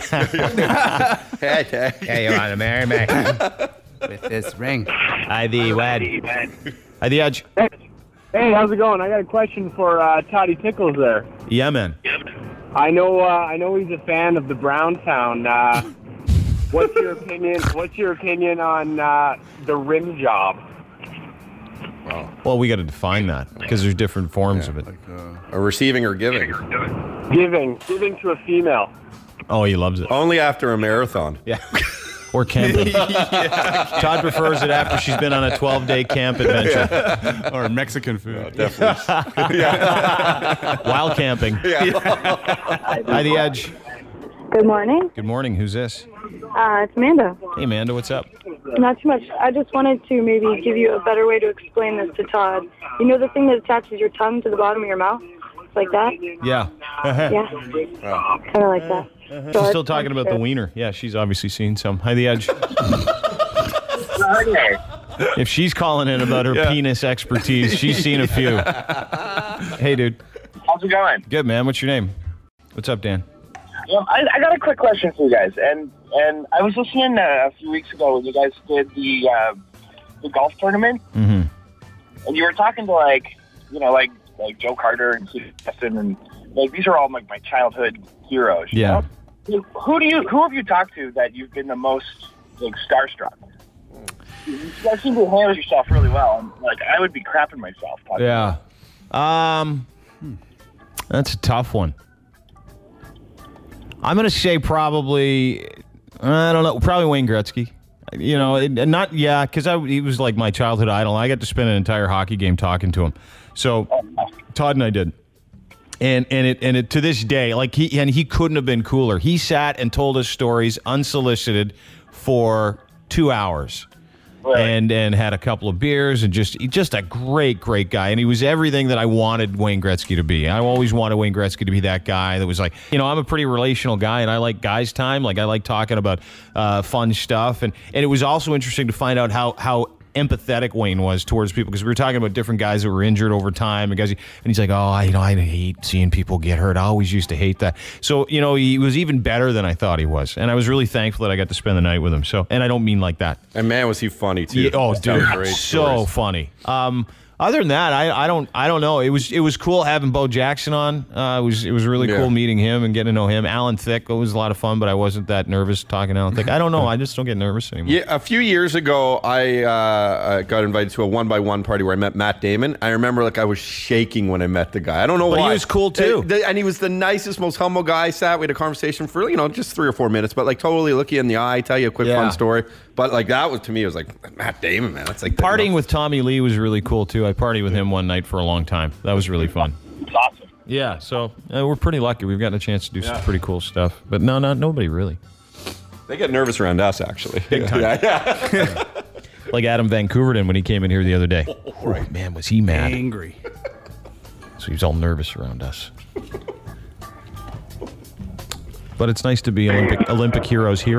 Hey, you want to marry me? With this ring. Hi, the wad. Hi, the edge. Hey, how's it going? I got a question for Toddy Tickles there. Yeah, man. I know he's a fan of the Brown Town. What's your opinion? What's your opinion on the rim job? Well, we got to define that because there's different forms of it. Like, a receiving or giving? Giving to a female. Oh, he loves it. Only after a marathon. Yeah. Or camping. Todd prefers it after she's been on a 12-day camp adventure. Yeah. Or Mexican food. Oh, definitely. While camping. Yeah. Hi, the edge. Good morning. Good morning. Who's this? It's Amanda. Hey, Amanda. What's up? Not too much. I just wanted to maybe give you a better way to explain this to Todd. You know the thing that attaches your tongue to the bottom of your mouth? It's like that? Yeah. Yeah. Kind of like that. She's still talking about the wiener. Yeah, she's obviously seen some. Hi, the edge. If she's calling in about her penis expertise, she's seen a few. Hey, dude. How's it going? Good, man. What's your name? What's up, Dan? I got a quick question for you guys, and I was listening a few weeks ago when you guys did the golf tournament, Mm-hmm. and you were talking to like Joe Carter and Steve Justin, and like these are all like my childhood heroes. you Yeah. know? Who have you talked to that you've been the most like starstruck? You guys seem to handle yourself really well, and like I would be crapping myself. Yeah. That's a tough one. I'm going to say probably, I don't know, probably Wayne Gretzky. You know, because he was like my childhood idol. I got to spend an entire hockey game talking to him. So Todd and I did. And it to this day, like he couldn't have been cooler. He sat and told us stories unsolicited for 2 hours. And had a couple of beers and just a great guy. And he was everything that I wanted Wayne Gretzky to be. I always wanted Wayne Gretzky to be that guy that was like, I'm a pretty relational guy and I like guys' time. Like I like talking about fun stuff. And it was also interesting to find out how empathetic Wayne was towards people, because we were talking about different guys that were injured over time, and he's like, I hate seeing people get hurt. I always used to hate that. So he was even better than I thought he was, and I was really thankful that I got to spend the night with him. So, and I don't mean like that. And man, was he funny too. Yeah, oh, dude, great so stories. funny. Other than that, I don't know. It was cool having Bo Jackson on. It was really cool meeting him and getting to know him. Alan Thicke, it was a lot of fun, but I wasn't that nervous talking to Alan Thicke. I don't know. I just don't get nervous anymore. Yeah, a few years ago, I got invited to a 1x1 party where I met Matt Damon. I remember I was shaking when I met the guy. I don't know why. But he was cool too, and he was the nicest, most humble guy. We had a conversation for just 3 or 4 minutes, but totally look you in the eye, tell you a quick fun story. But that was, to me, it was Matt Damon, man. That's partying with Tommy Lee was really cool too. I partied with him one night for a long time. That was really fun. It's awesome. Yeah, so we're pretty lucky. We've gotten a chance to do some pretty cool stuff. But nobody really. They get nervous around us, actually. Big time. Yeah. Like Adam Vancouverden when he came in here the other day. Oh, man, was he mad. Angry. So he was all nervous around us. But it's nice to be Olympic heroes. By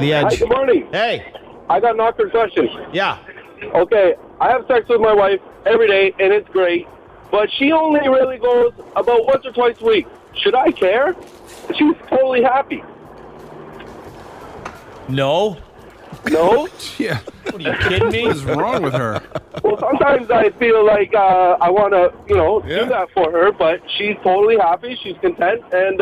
the Edge. Hi, good morning. Hey. I got an awkward question. Yeah. Okay, I have sex with my wife every day, and it's great, but she only really goes about once or twice a week. Should I care? She's totally happy. No? Yeah. What are you kidding me? What is wrong with her? Well, sometimes I feel like I want to, do that for her, but she's totally happy. She's content, and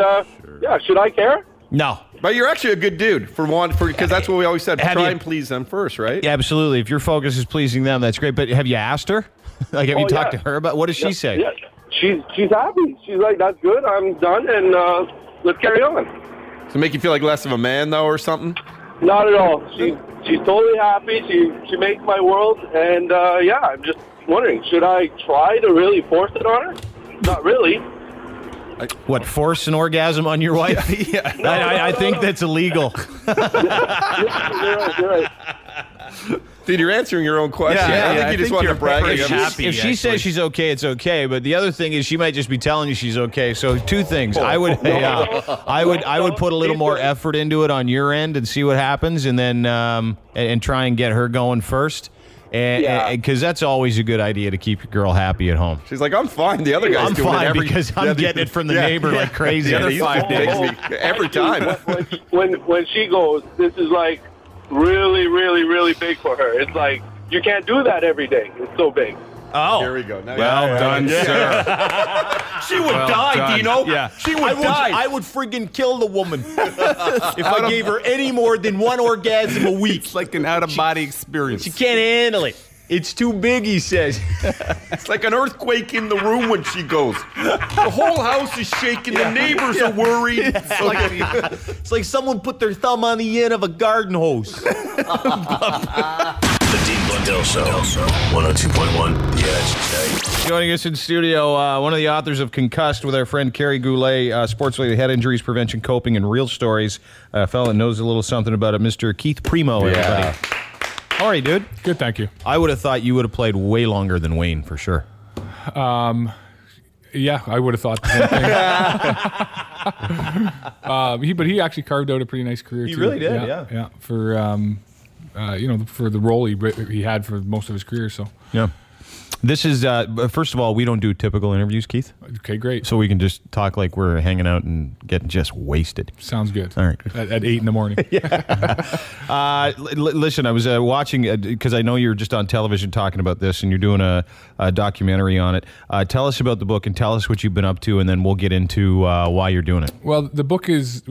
should I care? No. But you're actually a good dude because that's what we always said. Try and please them first, right? Yeah, absolutely. If your focus is pleasing them, that's great. But have you asked her? Have you talked to her about what does she say? Yeah, she's happy. She's like, that's good. I'm done, and let's carry on. Does it make you feel like less of a man though, or something? Not at all. She's totally happy. She makes my world, and I'm just wondering, should I try to really force it on her? Not really. What, force an orgasm on your wife? Yeah. I think that's illegal. You're right. Dude, you're answering your own question. Yeah, I think you just want to brag. If she says she's okay, it's okay. But the other thing is, she might just be telling you she's okay. So 2 things. I would put a little more effort into it on your end and see what happens, and then and try and get her going first. Because that's always a good idea to keep your girl happy at home. She's like, I'm fine. The other guy's doing it because I'm getting it from the neighbor like crazy. The other 5 days every time. When she goes, this is like really, really, really big for her. It's like, you can't do that every day. It's so big. Oh. Here we go. Now well done, sir. She would die, Dino. Yeah. She would die. I would friggin' kill the woman if I gave her any more than 1 orgasm a week. It's like an out-of-body experience. She can't handle it. It's too big, he says. It's like an earthquake in the room when she goes. The whole house is shaking. The neighbors are worried. It's like someone put their thumb on the end of a garden hose. The Dean Blundell Show, 102.1 The Edge. Joining us in studio, one of the authors of Concussed with our friend Kerry Goulet, sports-related head injuries, prevention, coping, and real stories. A fellow that knows a little something about it, Mr. Keith Primeau, everybody. How are you, dude? Good, thank you. I would have thought you would have played way longer than Wayne, for sure. Yeah, I would have thought the same thing. But he actually carved out a pretty nice career, too. He really did, yeah. For, for the role he had for most of his career, so. Yeah. This is, first of all, we don't do typical interviews, Keith. Okay, great. So we can just talk like we're hanging out and getting just wasted. Sounds good. All right. At 8 in the morning. Listen, I was watching, because I know you're just on television talking about this, and you're doing a documentary on it. Tell us about the book and tell us what you've been up to, and then we'll get into why you're doing it. Well, the book is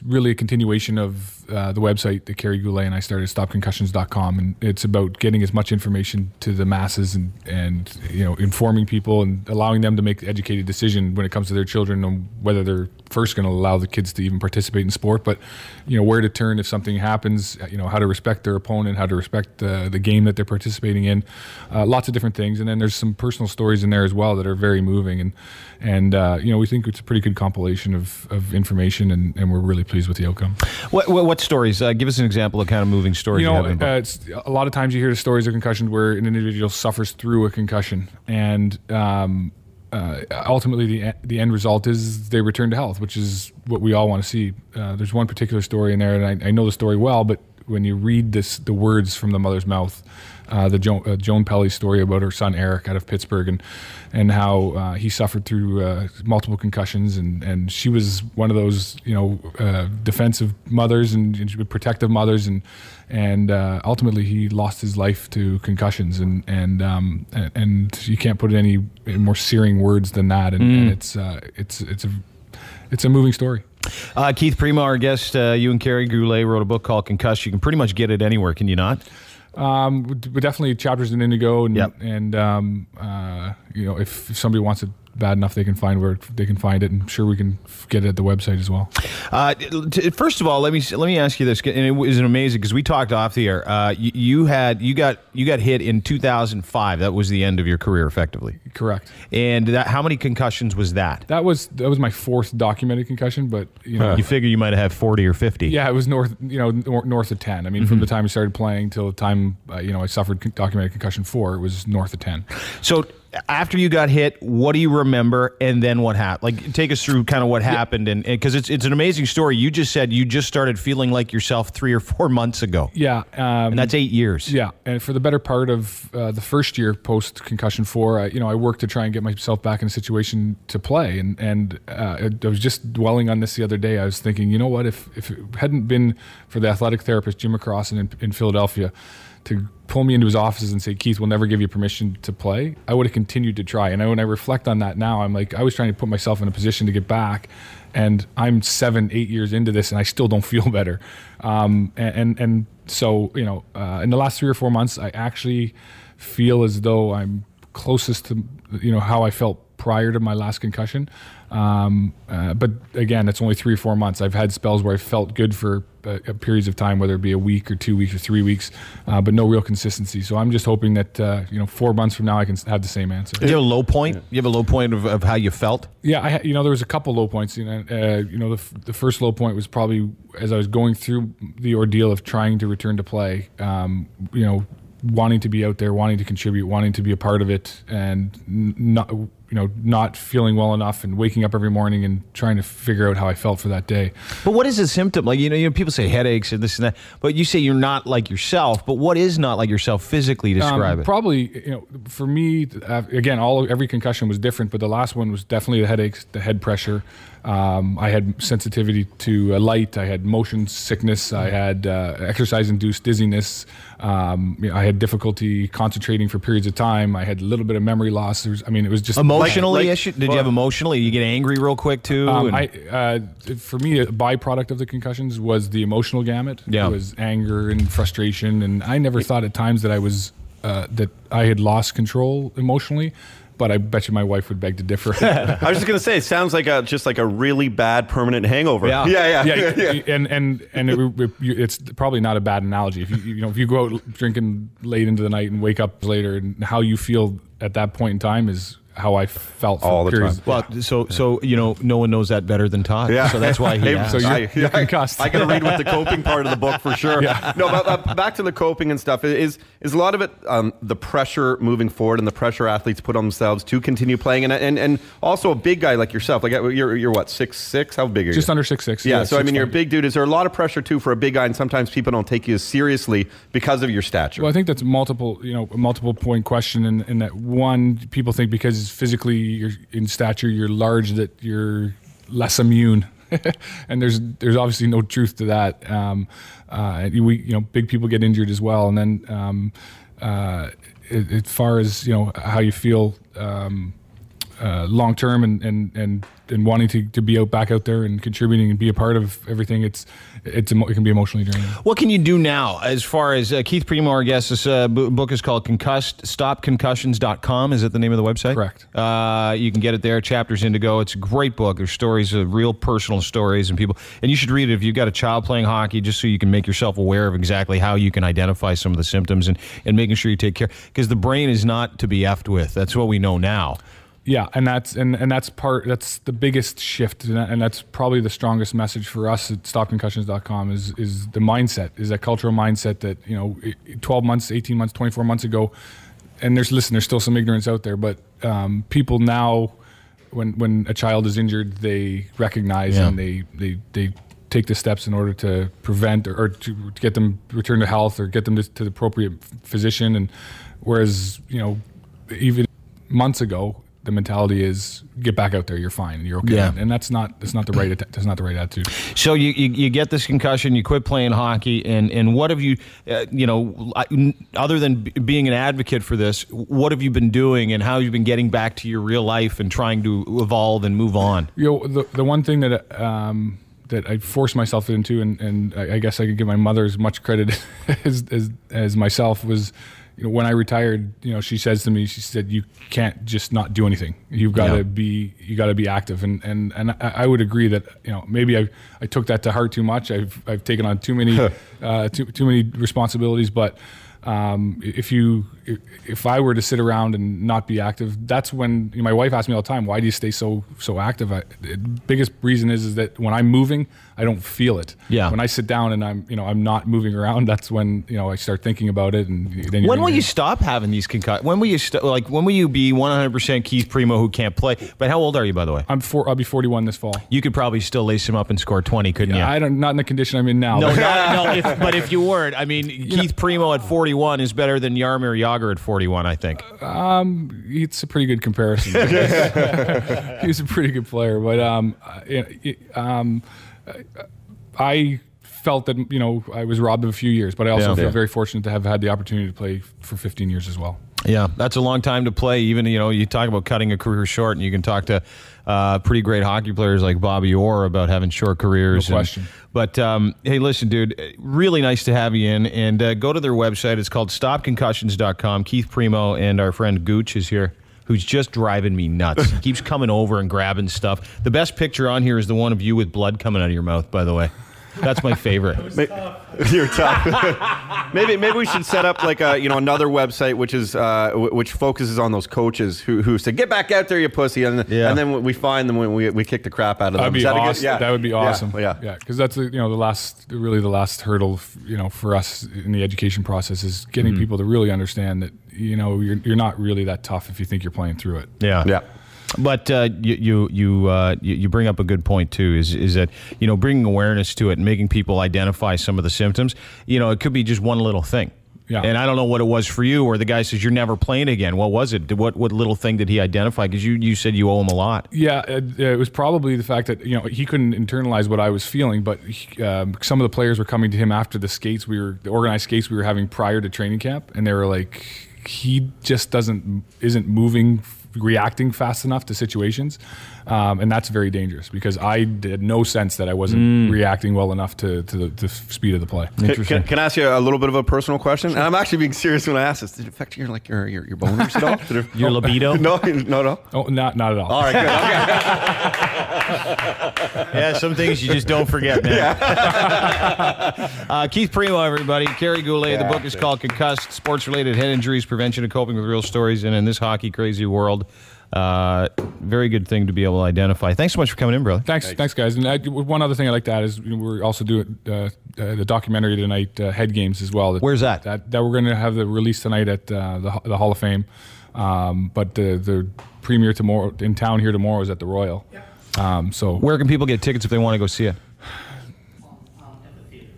really a continuation of the website that Kerry Goulet and I started, stopconcussions.com, and it's about getting as much information to the masses and informing people and allowing them to make an educated decision when it comes to their children on whether they're first going to allow the kids to even participate in sport, but where to turn if something happens, how to respect their opponent, how to respect the game that they're participating in, lots of different things. And then there's some personal stories in there as well that are very moving, and we think it's a pretty good compilation of information, and we're really pleased with the outcome. What stories? Give us an example of kind of moving stories. It's, a lot of times you hear the stories of concussion where an individual suffers through a concussion, and ultimately the end result is they return to health, which is what we all want to see. There's one particular story in there, and I know the story well, but when you read the words from the mother's mouth, the Joan Pelly story about her son Eric out of Pittsburgh, and how he suffered through multiple concussions, and she was one of those defensive mothers and protective mothers, and ultimately he lost his life to concussions, and you can't put any more searing words than that, and it's a moving story. Keith Primeau, our guest, you and Kerry Goulet wrote a book called Concussed. You can pretty much get it anywhere, can you not? But definitely chapters in Indigo, and if somebody wants it bad enough, they can find it, and I'm sure we can get it at the website as well. First of all, let me ask you this, and it was amazing because we talked off the air. You got hit in 2005. That was the end of your career, effectively. Correct. And how many concussions was that? That was my fourth documented concussion, but you figure you might have had 40 or 50. Yeah, it was north of 10. I mean, from the time I started playing till the time I suffered documented concussion 4, it was north of 10. So after you got hit, what do you remember, and then what happened? Like, take us through kind of what happened, and because it's an amazing story. You just said you just started feeling like yourself 3 or 4 months ago. Yeah, and that's 8 years. Yeah, and for the better part of the first year post concussion 4, I worked to try and get myself back in a situation to play, and I was just dwelling on this the other day. I was thinking, you know what, if it hadn't been for the athletic therapist Jim McCrossin in Philadelphia to pull me into his offices and say, Keith, we'll never give you permission to play, I would have continued to try. And when I reflect on that now, I'm like, I was trying to put myself in a position to get back, and I'm 7-8 years into this, and I still don't feel better. And so, in the last 3 or 4 months, I actually feel as though I'm closest to, how I felt prior to my last concussion. But again, it's only 3 or 4 months. I've had spells where I felt good for periods of time, whether it be a week or 2 weeks or 3 weeks, but no real consistency. So I'm just hoping that 4 months from now I can have the same answer. Do you have a low point? You have a low point of how you felt? Yeah, there was a couple low points. The first low point was probably as I was going through the ordeal of trying to return to play. Wanting to be out there, wanting to contribute, wanting to be a part of it, and not feeling well enough, and waking up every morning and trying to figure out how I felt for that day. But what is a symptom? Like, people say headaches and this and that, but you say you're not like yourself. But what is not like yourself physically? Describe it. Probably, for me, again, every concussion was different, but the last one was definitely the headaches, the head pressure. I had sensitivity to light. I had motion sickness. I had exercise-induced dizziness. I had difficulty concentrating for periods of time. I had a little bit of memory loss. It was just emotionally. Did you have emotionally? You get angry real quick too. For me, a byproduct of the concussions was the emotional gamut. Yeah. It was anger and frustration, and I never thought at times that I was that I had lost control emotionally. But I bet you my wife would beg to differ. I was just gonna say, it sounds like a really bad permanent hangover. Yeah. And it's probably not a bad analogy. If you go out drinking late into the night and wake up later, and how you feel at that point in time is how I felt for all the periods. time. Well, so no one knows that better than Todd. Yeah. So that's why he asked. So you're concussed. I can read with the coping part of the book for sure. Yeah. No, but back to the coping and stuff. Is a lot of it the pressure moving forward and the pressure athletes put on themselves to continue playing, and also a big guy like yourself. Like you're what, 6'6"? How big are you? Just under 6'6". Yeah. So 6'5". you're a big dude. Is there a lot of pressure too for a big guy, and sometimes people don't take you as seriously because of your stature? Well, I think that's a multiple point question, in that one, people think because physically you're in stature, you're large, that you're less immune. And there's obviously no truth to that. Big people get injured as well. And then as far as how you feel long term and wanting to be back out there and contributing and be a part of everything, it can be emotionally draining. What can you do now as far as Keith Primeau, our guest? This book is called Concussed. StopConcussions.com. Is that the name of the website? Correct. You can get it there. Chapters Indigo. It's a great book. There's stories, real personal stories, and people. And you should read it if you've got a child playing hockey, just so you can make yourself aware of exactly how you can identify some of the symptoms and making sure you take care. Because the brain is not to be effed with. That's what we know now. Yeah, and that's the biggest shift, and that's probably the strongest message for us at StopConcussions.com is the mindset, is that cultural mindset that 12 months, 18 months, 24 months ago, and there's still some ignorance out there, but people now, when a child is injured, they recognize and they take the steps in order to prevent or to get them return to health or get them to the appropriate physician. And whereas, even months ago, the mentality is get back out there, you're fine, you're okay. Yeah. And that's not the right attitude. So you get this concussion, you quit playing hockey, and what have you, other than being an advocate for this, what have you been doing and how have you been getting back to your real life and trying to evolve and move on? The one thing that I forced myself into, and I guess I could give my mother as much credit as myself, was, when I retired, she says to me, she said, you can't just not do anything. You've got to be active. And I would agree that, maybe I took that to heart too much. I've taken on too many responsibilities, but if I were to sit around and not be active, that's when my wife asks me all the time, why do you stay so active? The biggest reason is that when I'm moving, I don't feel it. Yeah. When I sit down and I'm not moving around, that's when I start thinking about it. And then when will you stop having these concussions? When will you when will you be 100% Keith Primeau who can't play? But how old are you, by the way? I'll be 41 this fall. You could probably still lace him up and score 20, couldn't you? Not in the condition I'm in now. No, but if you weren't, Keith Primeau at 41 is better than Jaromir Jagr at 41, I think. It's a pretty good comparison. He's a pretty good player, but I felt that I was robbed of a few years, but I also feel very fortunate to have had the opportunity to play for 15 years as well. Yeah, that's a long time to play. Even you talk about cutting a career short, and you can talk to pretty great hockey players like Bobby Orr about having short careers. No question. But hey, listen, dude, really nice to have you in. And go to their website. It's called StopConcussions.com. Keith Primeau and our friend Gooch is here, who's just driving me nuts. He keeps coming over and grabbing stuff. The best picture on here is the one of you with blood coming out of your mouth, by the way. That's my favorite. You're tough. maybe we should set up like another website which focuses on those coaches who say, get back out there, you pussy, and then we find them when we kick the crap out of them. That'd be awesome. Yeah. That would be awesome. Yeah, because that's the last hurdle for us in the education process is getting people to really understand that you're not really that tough if you think you're playing through it. Yeah. But you bring up a good point too. Is that bringing awareness to it and making people identify some of the symptoms. It could be just one little thing. Yeah. And I don't know what it was for you, or the guy says you're never playing again. What was it? What little thing did he identify? Because you said you owe him a lot. Yeah, it was probably the fact that he couldn't internalize what I was feeling, but some of the players were coming to him after the organized skates we were having prior to training camp, and they were like, he just isn't moving, reacting fast enough to situations, and that's very dangerous because I had no sense that I wasn't reacting well enough to the speed of the play. Can I ask you a little bit of a personal question? And I'm actually being serious when I ask this. Did it affect your boners at all? Your libido? No. Oh, not at all. All right, good. Okay. Yeah, some things you just don't forget, man. Keith Primeau, everybody. Kerry Goulet. The book is called Concussed: Sports-Related Head Injuries, Prevention and Coping with Real Stories. And in this hockey crazy world, very good thing to be able to identify. Thanks so much for coming in, brother. Thanks guys. And one other thing I'd like to add is we're also doing the documentary tonight, Head Games as well. Where's that? That we're going to have the release tonight at the Hall of Fame. But the premiere tomorrow in town here tomorrow is at the Royal. So where can people get tickets if they want to go see it?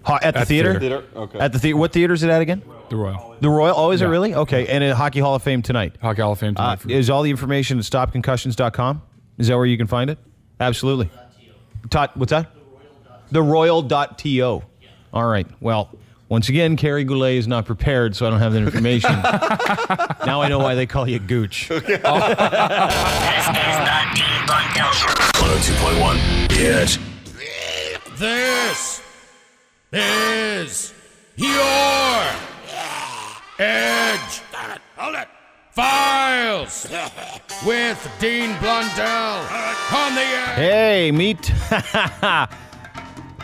At the theater? Okay. At the theater. What theater is it at again? The Royal. The Royal? Oh, is it really? Okay. And at Hockey Hall of Fame tonight? Hockey Hall of Fame tonight. Is all the information at StopConcussions.com? Is that where you can find it? Absolutely. Todd, what's that? TheRoyal.to. All right. Well, once again, Kerry Goulet is not prepared, so I don't have that information. Now I know why they call you Gooch. This is the Dean Blundell Show. 102.1. Yes. This is your Edge Files with Dean Blundell on the air. Hey, meet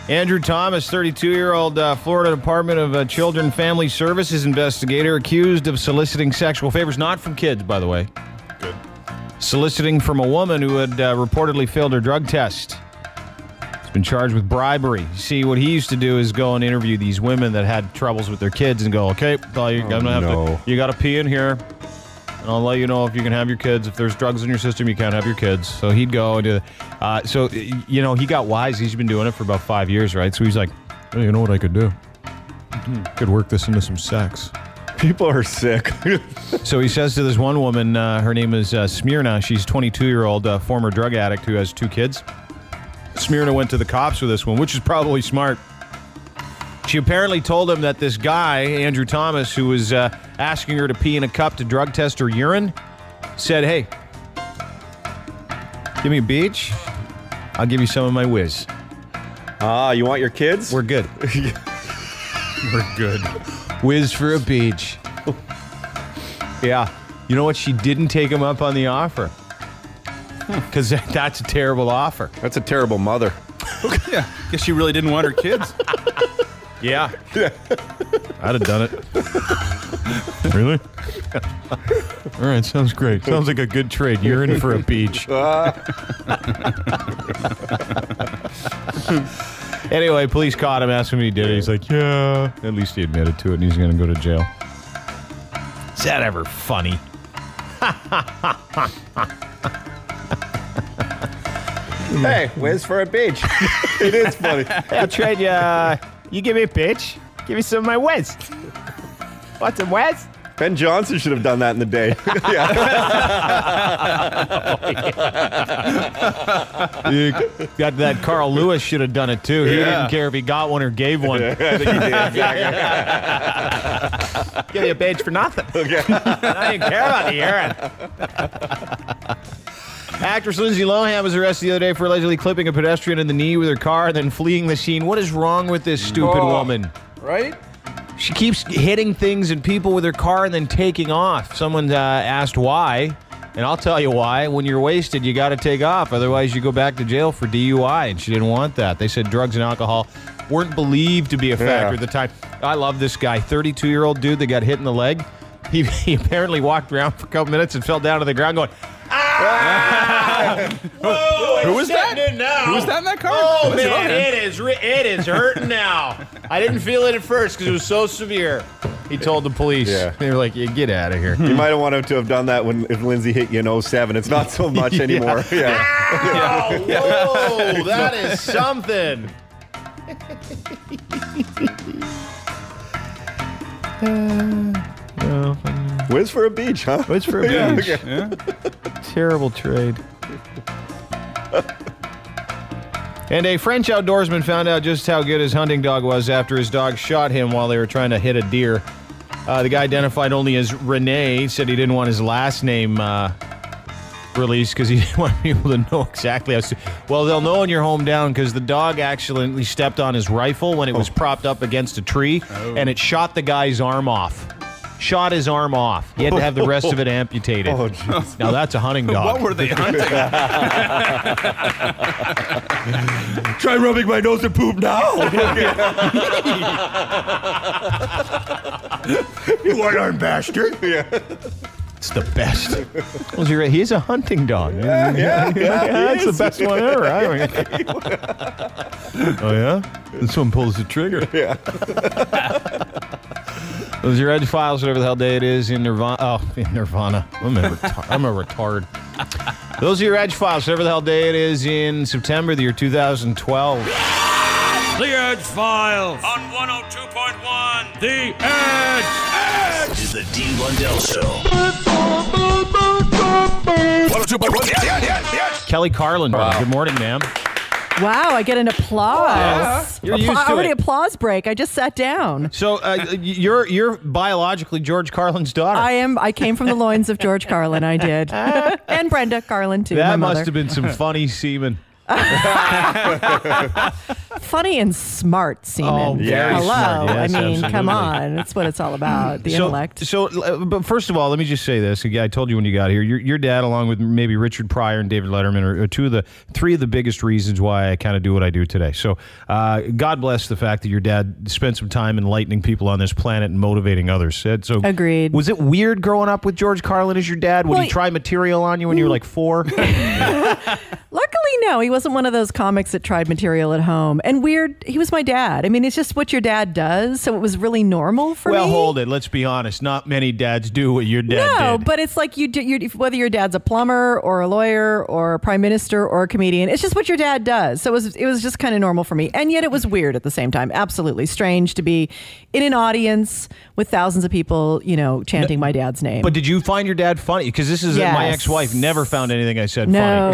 Andrew Thomas, 32-year-old Florida Department of Children and Family Services investigator, accused of soliciting sexual favors, not from kids, by the way. Good. Soliciting from a woman who had reportedly failed her drug test. He's been charged with bribery. See, what he used to do is go and interview these women that had troubles with their kids and go, okay, well, you got to pee in here. and I'll let you know if you can have your kids. If there's drugs in your system, you can't have your kids. So he'd go and do that. So, you know, he got wise. He's been doing it for about 5 years, right? So he's like, hey, you know what I could do? Could work this into some sex. People are sick. So he says to this one woman, her name is Smyrna. She's a 22-year-old former drug addict who has 2 kids. Smyrna went to the cops with this one, which is probably smart. She apparently told him that this guy, Andrew Thomas, who was asking her to pee in a cup to drug test her urine, said, hey, give me a beach. I'll give you some of my whiz. You want your kids? We're good. We're good. Whiz for a beach. Yeah. You know what? She didn't take him up on the offer. Because that's a terrible offer. That's a terrible mother. Yeah. Guess she really didn't want her kids. Yeah. I'd have done it. Really? All right, sounds great. Sounds like a good trade. You're in for a beach. Anyway, police caught him, asked him if he did it. He's like, yeah. At least he admitted to it, and he's going to go to jail. Is that ever funny? Hey, whiz for a beach. It is funny. Hey, I'll trade you. You give me a bitch. Give me some of my whiz. Want some whiz? Ben Johnson should have done that in the day. Got that. Carl Lewis should have done it too. He didn't care if he got one or gave one. I think he did. Exactly. Give you a bitch for nothing. Okay. I didn't care about the urine. Actress Lindsay Lohan was arrested the other day for allegedly clipping a pedestrian in the knee with her car and then fleeing the scene. What is wrong with this stupid woman? Right? She keeps hitting things and people with her car and then taking off. Someone asked why, and I'll tell you why. When you're wasted, you got to take off. Otherwise, you go back to jail for DUI, and she didn't want that. They said drugs and alcohol weren't believed to be a factor at the time. I love this guy, 32-year-old dude that got hit in the leg. He apparently walked around for a couple minutes and fell down to the ground going, whoa, Who was that? Who was that in that car? Oh, man, it is hurting now. I didn't feel it at first because it was so severe. He told the police. Yeah. They were like, yeah, get out of here. You might have wanted to have done that if Lindsay hit you in 07. It's not so much anymore. Yeah. Ow, whoa, that is something. Whiz for a beach, huh? Whiz for a beach. Yeah. Terrible trade. And a French outdoorsman found out just how good his hunting dog was after his dog shot him while they were trying to hit a deer. The guy, identified only as Rene, said he didn't want his last name released because he didn't want people to know exactly how to. Well, they'll know in your hometown because the dog accidentally stepped on his rifle when it was propped up against a tree, and it shot the guy's arm off. Shot his arm off. He had to have the rest of it amputated. Oh, jeez. Now that's a hunting dog. What were they hunting? Try rubbing my nose and poop now. You one-armed bastard. Yeah. It's the best. He's a hunting dog. Yeah, that's the best one ever. Oh, yeah? This one pulls the trigger. Yeah. Those are your Edgefiles, whatever the hell day it is in Nirvana. Oh, in Nirvana. I'm a retard. Those are your Edgefiles, whatever the hell day it is in September, the year 2012. The Edgefiles On 102.1. The Edge. This is the Dean Blundell Show. 102.1. Yeah. Kelly Carlin, good morning, ma'am. Wow, I get an applause. You're used to already it. applause break. I just sat down. So you're biologically George Carlin's daughter. I am. I came from the loins of George Carlin. I did, and Brenda Carlin too. That my must mother. have been some funny semen. Funny and smart semen. Oh, very Hello. smart. Yes, I mean, absolutely. come on. That's what it's all about. The intellect. But first of all, let me just say this. I told you when you got here, your dad, along with maybe Richard Pryor and David Letterman, are three of the biggest reasons why I kind of do what I do today. So God bless the fact that your dad spent some time enlightening people on this planet and motivating others. So Agreed. Was it weird growing up with George Carlin as your dad? Would he try material on you when you were like 4? Luckily no, he wasn't one of those comics that tried material at home. And weird, he was my dad. I mean, it's just what your dad does, so it was really normal for me. Well, hold it. Let's be honest. Not many dads do what your dad did. No, but it's like you do, whether your dad's a plumber or a lawyer or a prime minister or a comedian, it's just what your dad does. So it was just kind of normal for me. And yet it was weird at the same time. Absolutely strange to be in an audience with thousands of people, chanting my dad's name. But did you find your dad funny? Because this is my ex-wife never found anything I said funny. No.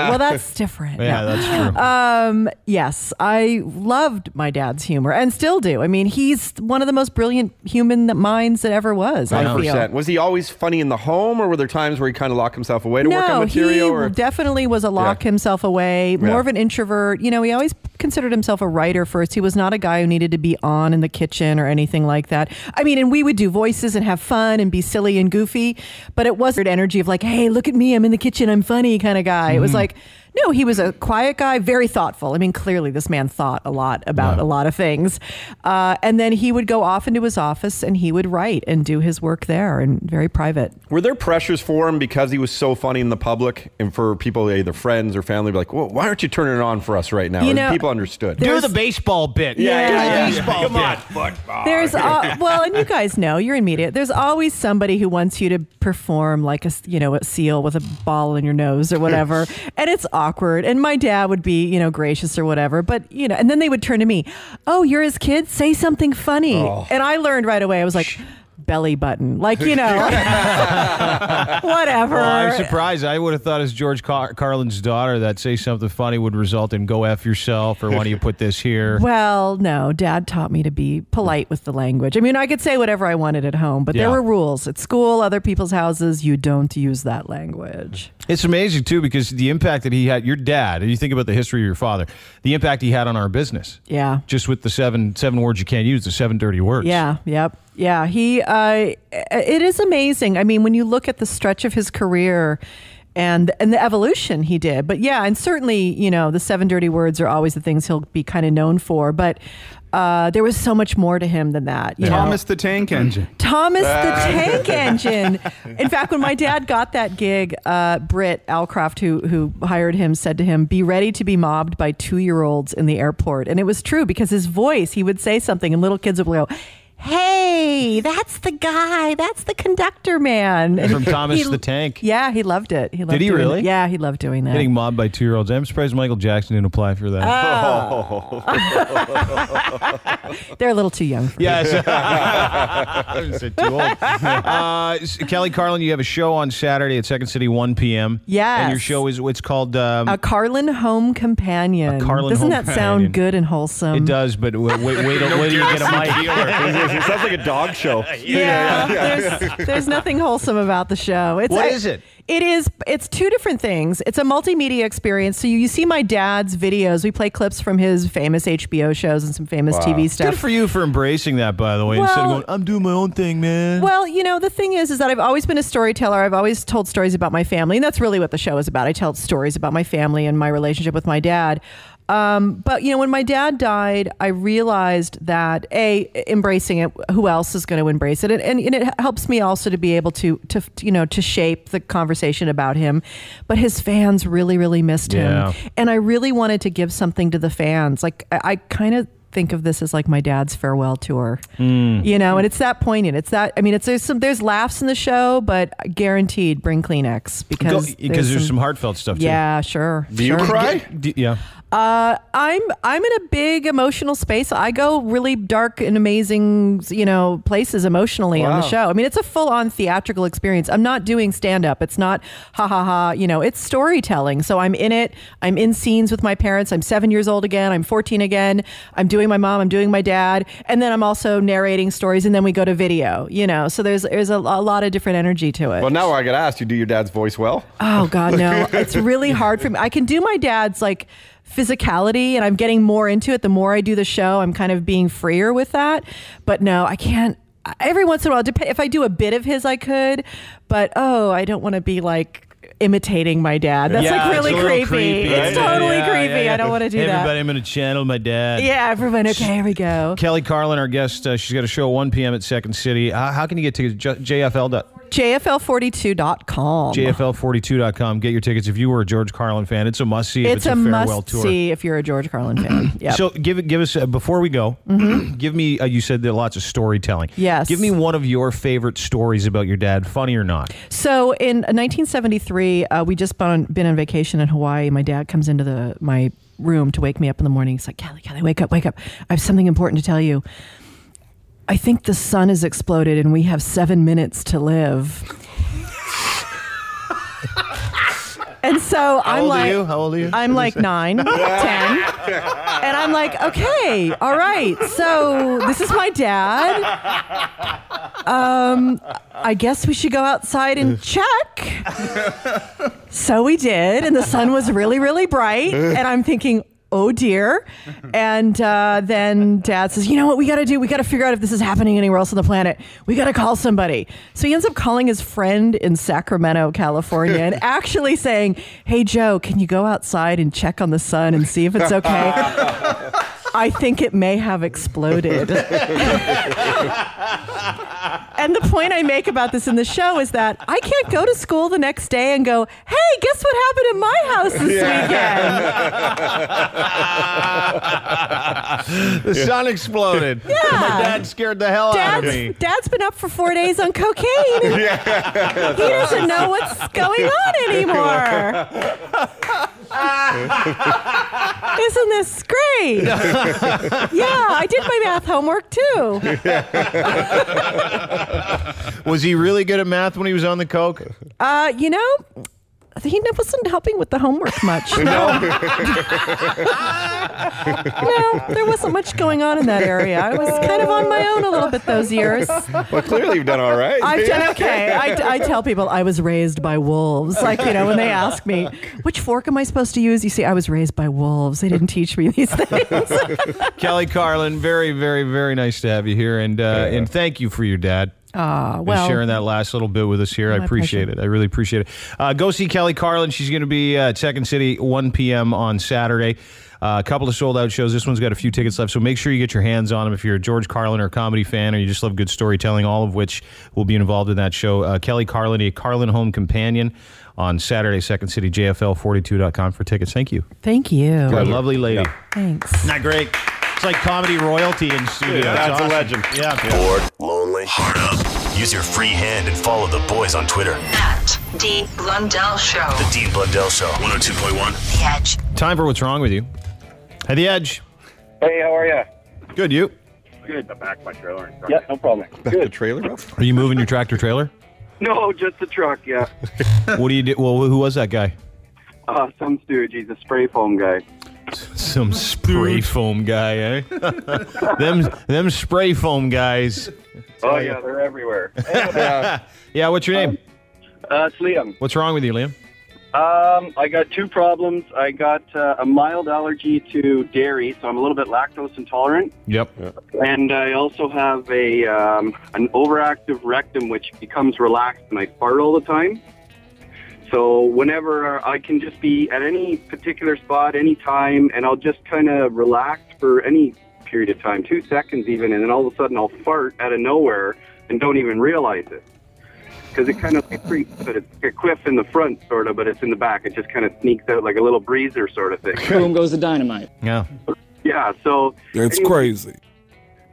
Well, that's different. Yeah, that's true. Yes, I loved my dad's humor and still do. I mean, he's one of the most brilliant human minds that ever was. 100%. Was he always funny in the home, or were there times where he kind of locked himself away to work on material? He definitely was a lock himself away, more of an introvert. He always considered himself a writer first. He was not a guy who needed to be on in the kitchen or anything like that. I mean, and we would do voices and have fun and be silly and goofy, but it wasn't energy of like, hey, look at me, I'm in the kitchen, I'm funny kind of guy. It was like, no, he was a quiet guy, very thoughtful. I mean, clearly this man thought a lot about a lot of things. And then he would go off into his office and he would write and do his work there, and very private. Were there pressures for him because he was so funny in the public, and for people, either friends or family, be like, well, why aren't you turning it on for us right now? Or people understood. Do the baseball bit. Yeah. Baseball Come on, bit. football. There's well, and you guys know, you're in media. There's always somebody who wants you to perform like a seal with a ball in your nose or whatever, and it's awkward. And my dad would be, gracious or whatever, but and then they would turn to me, oh, you're his kid? Say something funny. And I learned right away. I was like, belly button, like, whatever. Well, I'm surprised. I would have thought as George Carlin's daughter that say something funny would result in go F yourself, or why don't you put this here? Well, no, Dad taught me to be polite with the language. I mean, I could say whatever I wanted at home, but there were rules. At school, other people's houses, you don't use that language. It's amazing, too, because the impact that he had, your dad, and you think about the history of your father, the impact he had on our business. Yeah. Just with the seven words you can't use, the 7 dirty words. Yeah, yep. Yeah, it is amazing. I mean, when you look at the stretch of his career and the evolution he did. But yeah, and certainly, the 7 dirty words are always the things he'll be kind of known for. But there was so much more to him than that. Thomas the Tank Engine. Thomas the Tank Engine. In fact, when my dad got that gig, Britt Alcroft, who hired him, said to him, be ready to be mobbed by 2-year-olds in the airport. And it was true, because his voice, he would say something and little kids would go, hey, that's the guy. That's the conductor man. And from Thomas the Tank. Yeah, he loved it. Did he really? Yeah, he loved doing that. Getting mobbed by 2-year-olds. I'm surprised Michael Jackson didn't apply for that. They're a little too young for Yes. I was too old. Kelly Carlin, you have a show on Saturday at Second City, 1 p.m. Yes. And your show is, it's called... a Carlin Home Companion. Doesn't that sound good and wholesome? It does, but wait till you get a mic. It sounds like a dog show. Yeah, there's nothing wholesome about the show. What is it? It's 2 different things. It's a multimedia experience. So you see my dad's videos. We play clips from his famous HBO shows and some famous TV stuff. Good for you for embracing that, by the way, instead of going, I'm doing my own thing, man. Well, the thing is that I've always been a storyteller. I've always told stories about my family, and that's really what the show is about. I tell stories about my family and my relationship with my dad. But when my dad died, I realized that embracing it, who else is going to embrace it? And it helps me also to be able to shape the conversation about him. But his fans really, really missed him. And I really wanted to give something to the fans. Like, I kind of think of this as like my dad's farewell tour, and it's that poignant. It's that, there's laughs in the show, but guaranteed bring Kleenex because there's some heartfelt stuff too. Yeah, sure. Do you cry? Yeah. I'm in a big emotional space. I go really dark and amazing, places emotionally on the show. I mean, it's a full-on theatrical experience. I'm not doing stand-up. It's not ha ha ha. It's storytelling. So I'm in it. I'm in scenes with my parents. I'm 7 years old again. I'm 14 again. I'm doing my mom. I'm doing my dad, and then I'm also narrating stories. And then we go to video. So there's a lot of different energy to it. Well, now I got to ask you: do your dad's voice well? Oh God, no! It's really hard for me. I can do my dad's physicality, and I'm getting more into it. The more I do the show, I'm kind of being freer with that. But no, I can't. Every once in a while, if I do a bit of his, I could. But I don't want to be imitating my dad. That's really creepy. It's totally creepy. I don't want to do that. Everybody, I'm going to channel my dad. Yeah, everyone. Okay, here we go. Kelly Carlin, our guest, she's got a show at 1 p.m. at Second City. How can you get tickets? JFL. JFL42.com. JFL42.com. Get your tickets if you were a George Carlin fan. It's a must-see. It's a farewell tour. must-see if you're a George Carlin fan. Yep. So give us, before we go, give me, you said there are lots of storytelling. Yes. Give me one of your favorite stories about your dad, funny or not. So in 1973, we just been on vacation in Hawaii. My dad comes into my room to wake me up in the morning. He's like, Kelly, wake up. I have something important to tell you. I think the sun has exploded and we have 7 minutes to live. And so I'm like, How old are you? I'm like 9, 10. And I'm like, okay, all right. So this is my dad. I guess we should go outside and check. So we did. And the sun was really, really bright. And I'm thinking, oh dear. And then Dad says, you know what we got to do? We got to figure out if this is happening anywhere else on the planet. We got to call somebody. So he ends up calling his friend in Sacramento, California, and actually saying, hey, Joe, can you go outside and check on the sun and see if it's okay? I think it may have exploded. And the point I make about this in the show is that I can't go to school the next day and go, hey, guess what happened in my house this weekend? The sun exploded. Yeah. My dad scared the hell out of me. Dad's been up for 4 days on cocaine. He doesn't know what's going on anymore. Isn't this great? Yeah, I did my math homework too. Was he really good at math when he was on the coke? You know, he wasn't helping with the homework much. No, there wasn't much going on in that area. I was kind of on my own a little bit those years. Well, clearly you've done all right. I've done okay. I tell people I was raised by wolves. Like, you know, when they ask me, which fork am I supposed to use? You see, I was raised by wolves. They didn't teach me these things. Kelly Carlin, very, very, very nice to have you here. And thank you for your dad. Well, sharing that last little bit with us here. I appreciate it. I really appreciate it. Go see Kelly Carlin. She's going to be at Second City 1 p.m. on Saturday. A couple of sold-out shows. This one's got a few tickets left, so make sure you get your hands on them if you're a George Carlin or a comedy fan or you just love good storytelling, all of which will be involved in that show. Kelly Carlin, a Carlin Home Companion on Saturday, Second City, JFL42.com for tickets. Thank you. Thank you. You're a lovely lady. Yeah. Thanks. Isn't that great? It's like comedy royalty in studio. Yeah, that's awesome. a legend. Yeah. Bored, lonely, hard up. Use your free hand and follow the boys on Twitter. At Dean Blundell Show. The Dean Blundell Show. 102.1. The Edge. Time for What's Wrong With You. Hey, The Edge. Hey, how are you? Good, you? Good. I backed my trailer. Yeah, no problem. Back the trailer up? Are you moving your tractor trailer? No, just the truck, yeah. What do you do? Well, who was that guy? Some stooge. He's a spray foam guy. Some spray foam guy, eh? them spray foam guys. Oh, yeah, they're everywhere. Yeah, what's your name? It's Liam. What's wrong with you, Liam? I got two problems. I got a mild allergy to dairy, so I'm a little bit lactose intolerant. Yep. And I also have an overactive rectum, which becomes relaxed, and I fart all the time. So whenever I can just be at any particular spot, any time, and I'll just kind of relax for any period of time, 2 seconds even, and then all of a sudden I'll fart out of nowhere and don't even realize it. Because it kind of creeps, but it's a quiff in the front, sort of, but it's in the back. It just kind of sneaks out like a little breezer sort of thing. Boom goes the dynamite. Yeah. Yeah, so... It's anyway, crazy.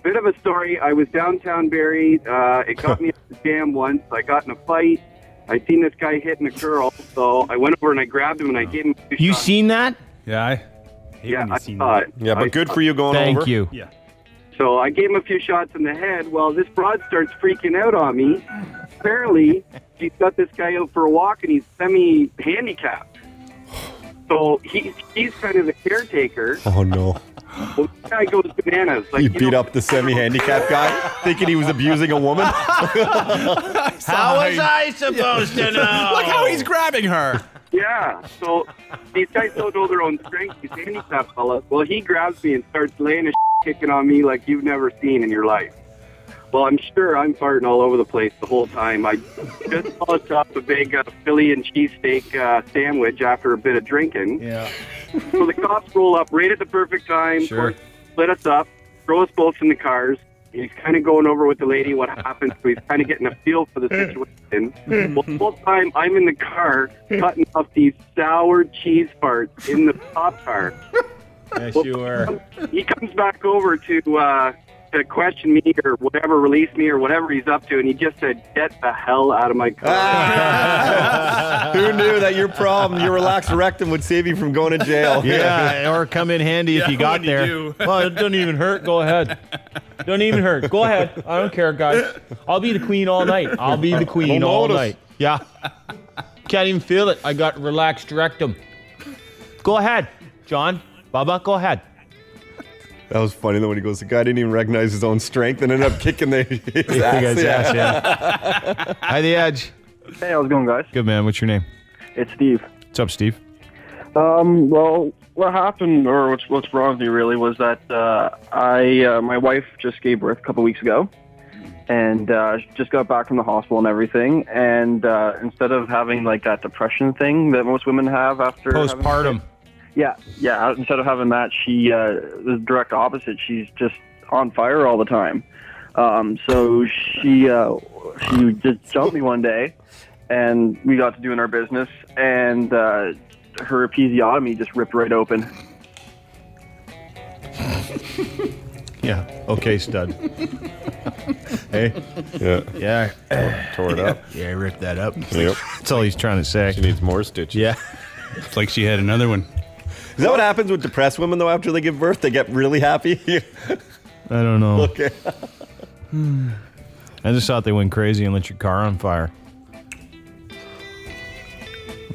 Bit of a story. I was downtown Barrie. It got me at the jam once. I got in a fight. I seen this guy hitting a girl, so I went over and I grabbed him and I gave him a few You shots. seen that? Yeah, I saw it. Yeah, but good for you going over. Thank you. Yeah. So I gave him a few shots in the head. Well, this broad starts freaking out on me. Apparently, she's got this guy out for a walk and he's semi-handicapped. So he's kind of the caretaker. Oh, no. Well, this guy goes bananas. Like, You beat up the semi-handicapped guy thinking he was abusing a woman? How was I supposed to know? Look how he's grabbing her. Yeah, so these guys don't know their own strength. These handicapped fellas. Well, he grabs me and starts laying his kicking on me like you've never seen in your life. Well, I'm sure I'm farting all over the place the whole time. I just polished up a big Philly and cheesesteak sandwich after a bit of drinking. Yeah. So the cops roll up right at the perfect time, Sure. split us up, throw us both in the cars. He's kind of going over with the lady what happened, so he's kind of getting a feel for the situation. Well, the whole time I'm in the car cutting up these sour cheese farts in the cop car. Yes, you were. He comes back over to question me or whatever, release me or whatever he's up to, and he just said, "Get the hell out of my car." Who knew that your relaxed rectum would save you from going to jail? Yeah, or come in handy if you got there. Well, it doesn't even hurt. Go ahead. Don't even hurt. Go ahead. I don't care, guys. I'll be the queen all night. I'll be the queen all night. Yeah. Can't even feel it. I got relaxed rectum. Go ahead, John. Bubba, go ahead. That was funny though when he goes, the guy didn't even recognize his own strength and ended up kicking his ass. Yeah. Hi, The Edge. Hey, how's it going, guys? Good, man. What's your name? It's Steve. What's up, Steve? Well, what happened, or what's wrong with me really, was that my wife just gave birth a couple weeks ago, and just got back from the hospital and everything, and instead of having like that depression thing that most women have after postpartum. Yeah. Instead of having that, she the direct opposite. She's just on fire all the time. So she just jumped me one day, and we got to doing our business, and her episiotomy just ripped right open. Yeah. Okay, stud. Hey. Yeah. Tore it up. Yeah, ripped that up. Yep. That's all he's trying to say. She needs more stitches. Yeah. It's like she had another one. Is that what happens with depressed women, though, after they give birth? They get really happy? I don't know. Okay. I just thought they went crazy and lit your car on fire.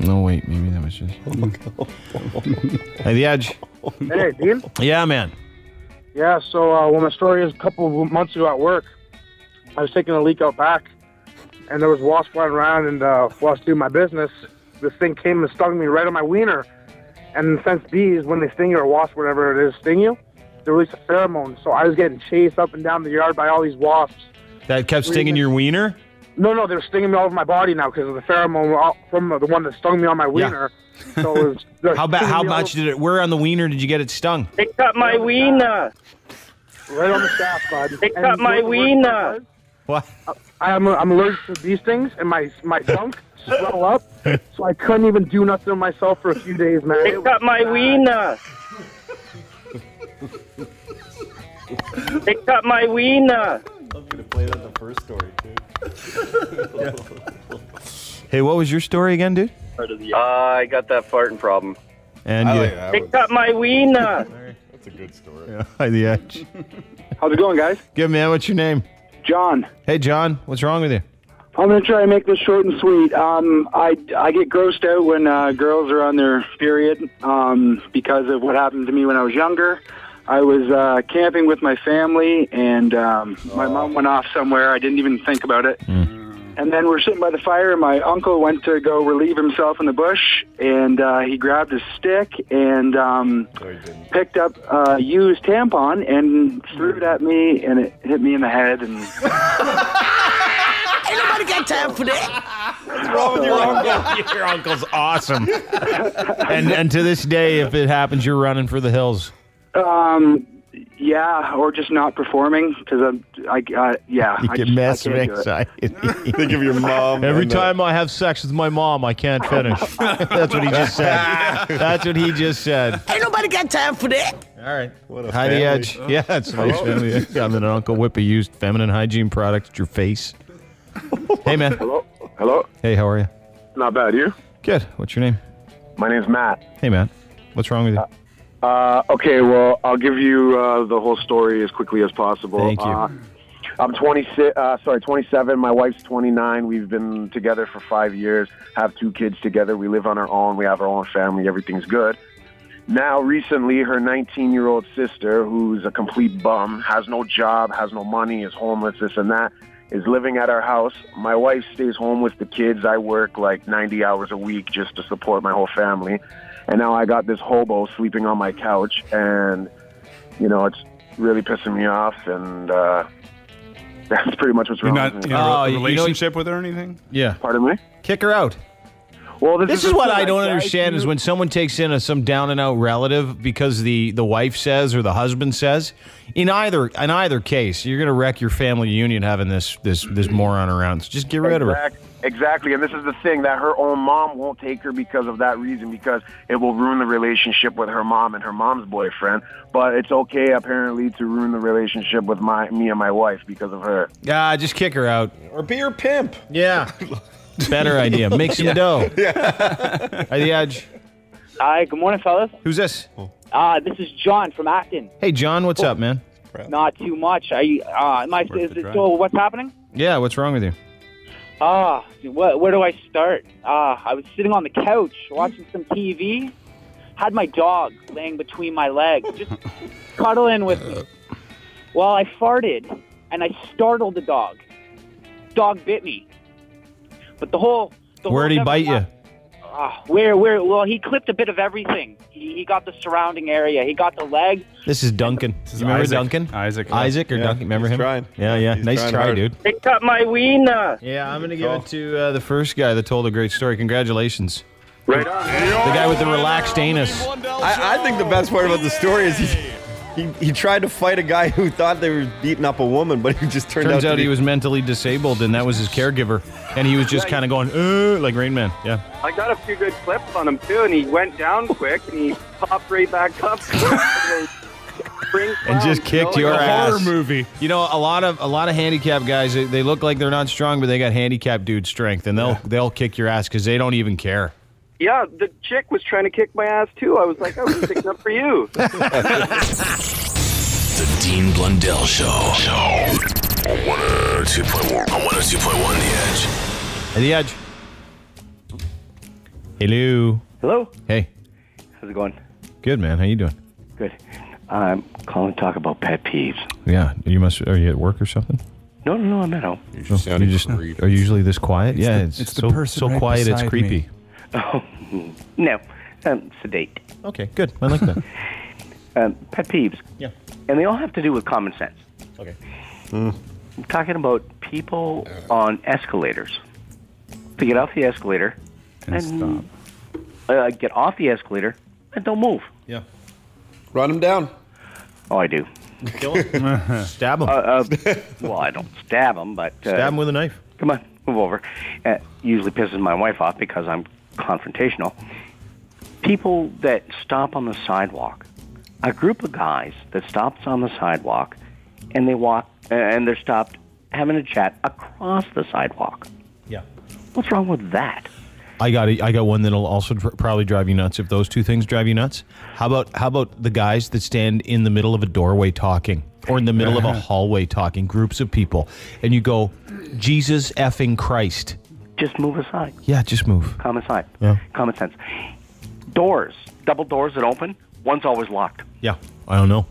No, wait. Maybe that was just... Hey, The Edge. Hey, Dean? Yeah, man. Yeah, so my story is a couple of months ago at work. I was taking a leak out back, and there was wasps flying around, and while I was doing my business, this thing came and stung me right on my wiener. And since bees, when they sting you, or wasp, whatever it is, sting you, they release a pheromone. So I was getting chased up and down the yard by all these wasps. That kept stinging your wiener? No, they were stinging me all over my body now because of the pheromone from the one that stung me on my wiener. Yeah. So it was, how much did it? Where on the wiener did you get it stung? They cut my wiener. Right on the shaft, bud. They cut my wiener. What? I'm allergic to these things, and my junk swell up, so I couldn't even do nothing to myself for a few days, man. They cut my wiener. They cut my wiener. I'm going to play that the first story, too. Hey, what was your story again, dude? I got that farting problem. And They cut my wiener. That's a good story. Yeah, Hi, The Edge. How's it going, guys? Good, man. What's your name? John. Hey, John. What's wrong with you? I'm going to try and make this short and sweet. I get grossed out when girls are on their period because of what happened to me when I was younger. I was camping with my family, and my mom went off somewhere. I didn't even think about it. And then we're sitting by the fire, and my uncle went to go relieve himself in the bush, and he grabbed a stick and picked up a used tampon and threw it at me, and it hit me in the head. And Ain't nobody got time for that. What's wrong with your uncle? Your uncle's awesome. and to this day, if it happens, you're running for the hills. Yeah, or just not performing because You get massive anxiety. Think of your mom. Every time I have sex with my mom, I can't finish. That's what he just said. That's what he just said. Ain't nobody got time for that. All right. What a Hi, family. The Edge. Yeah, it's a nice family. Yeah, and then Uncle whip a used feminine hygiene product at your face. Hey, man. Hello. Hey, how are you? Not bad. You? Good. What's your name? My name's Matt. Hey, Matt. What's wrong with you? Okay, well, I'll give you the whole story as quickly as possible. Thank you. I'm 27. My wife's 29. We've been together for 5 years, have 2 kids together. We live on our own. We have our own family. Everything's good. Now, recently, her 19-year-old sister, who's a complete bum, has no job, has no money, is homeless, this and that, is living at our house. My wife stays home with the kids. I work like 90 hours a week just to support my whole family. And now I got this hobo sleeping on my couch, and, you know, it's really pissing me off, and that's pretty much what's wrong with me. You're not in a relationship with her or anything? Yeah. Pardon me? Kick her out. Well, this is what I don't understand is when someone takes in some down and out relative because the wife says or the husband says. In either case, you're going to wreck your family union having this moron around. So just get rid of her. Exactly, and this is the thing, that her own mom won't take her because of that reason, because it will ruin the relationship with her mom and her mom's boyfriend. But it's okay, apparently, to ruin the relationship with me and my wife because of her. Yeah, just kick her out. Or be her pimp. Yeah. Better idea. Make some dough. Yeah. Hi, The Edge. Hi, good morning, fellas. Who's this? This is John from Acton. Hey, John, what's up, man? Not too much. So what's happening? Yeah, what's wrong with you? Where do I start? I was sitting on the couch watching some TV, had my dog laying between my legs, just cuddling with me. Well, I farted, and I startled the dog. Dog bit me. But Where'd he bite you? Well, he clipped a bit of everything. He got the surrounding area. He got the leg. This is Duncan. You remember Isaac. Duncan? Isaac or Duncan? Remember him? Trying. Yeah. He's Nice trying try, hard. dude. They cut my wiener. Yeah, I'm going to give it to the first guy that told a great story. Congratulations. Right on. The guy with the relaxed anus. I think the best part about the story is he tried to fight a guy who thought they were beating up a woman, but he just Turns out he was mentally disabled, and that was his caregiver. And he was just kind of going, like Rain Man. Yeah. I got a few good clips on him, too, and he went down quick, and he popped right back up. And just kicked your ass. Horror movie. You know, a lot of handicapped guys, they look like they're not strong, but they got handicapped dude strength, and they'll kick your ass because they don't even care. Yeah, the chick was trying to kick my ass, too. I was like, I was sticking up for you. The Dean Blundell Show. On 102.1. On 102.1 The Edge. Hey, The Edge. Hello. Hello. Hey. How's it going? Good, man. How you doing? Good. I'm calling to talk about pet peeves. Yeah. Are you at work or something? No, I'm at home. Are you usually this quiet? Yeah, it's the person so right quiet it's beside creepy. me. Oh, no. Sedate. Okay, good. I like that. Pet peeves. Yeah. And they all have to do with common sense. Okay. I'm talking about people on escalators. To get off the escalator and stop. Get off the escalator and don't move. Yeah. Run him down. Oh, I do. Kill him. Stab him. Well, I don't stab him, but... Stab him with a knife. Come on, move over. Usually pisses my wife off because I'm confrontational. People that stop on the sidewalk. A group of guys that stops on the sidewalk and they walk and they're stopped having a chat across the sidewalk. Yeah. What's wrong with that? I got one that'll also probably drive you nuts if those two things drive you nuts. How about the guys that stand in the middle of a doorway talking or in the middle of a hallway talking, groups of people, and you go, Jesus effing Christ. Just move aside. Yeah, just move. Common sense. Yeah. Common sense. Doors, double doors that open, one's always locked. Yeah, I don't know.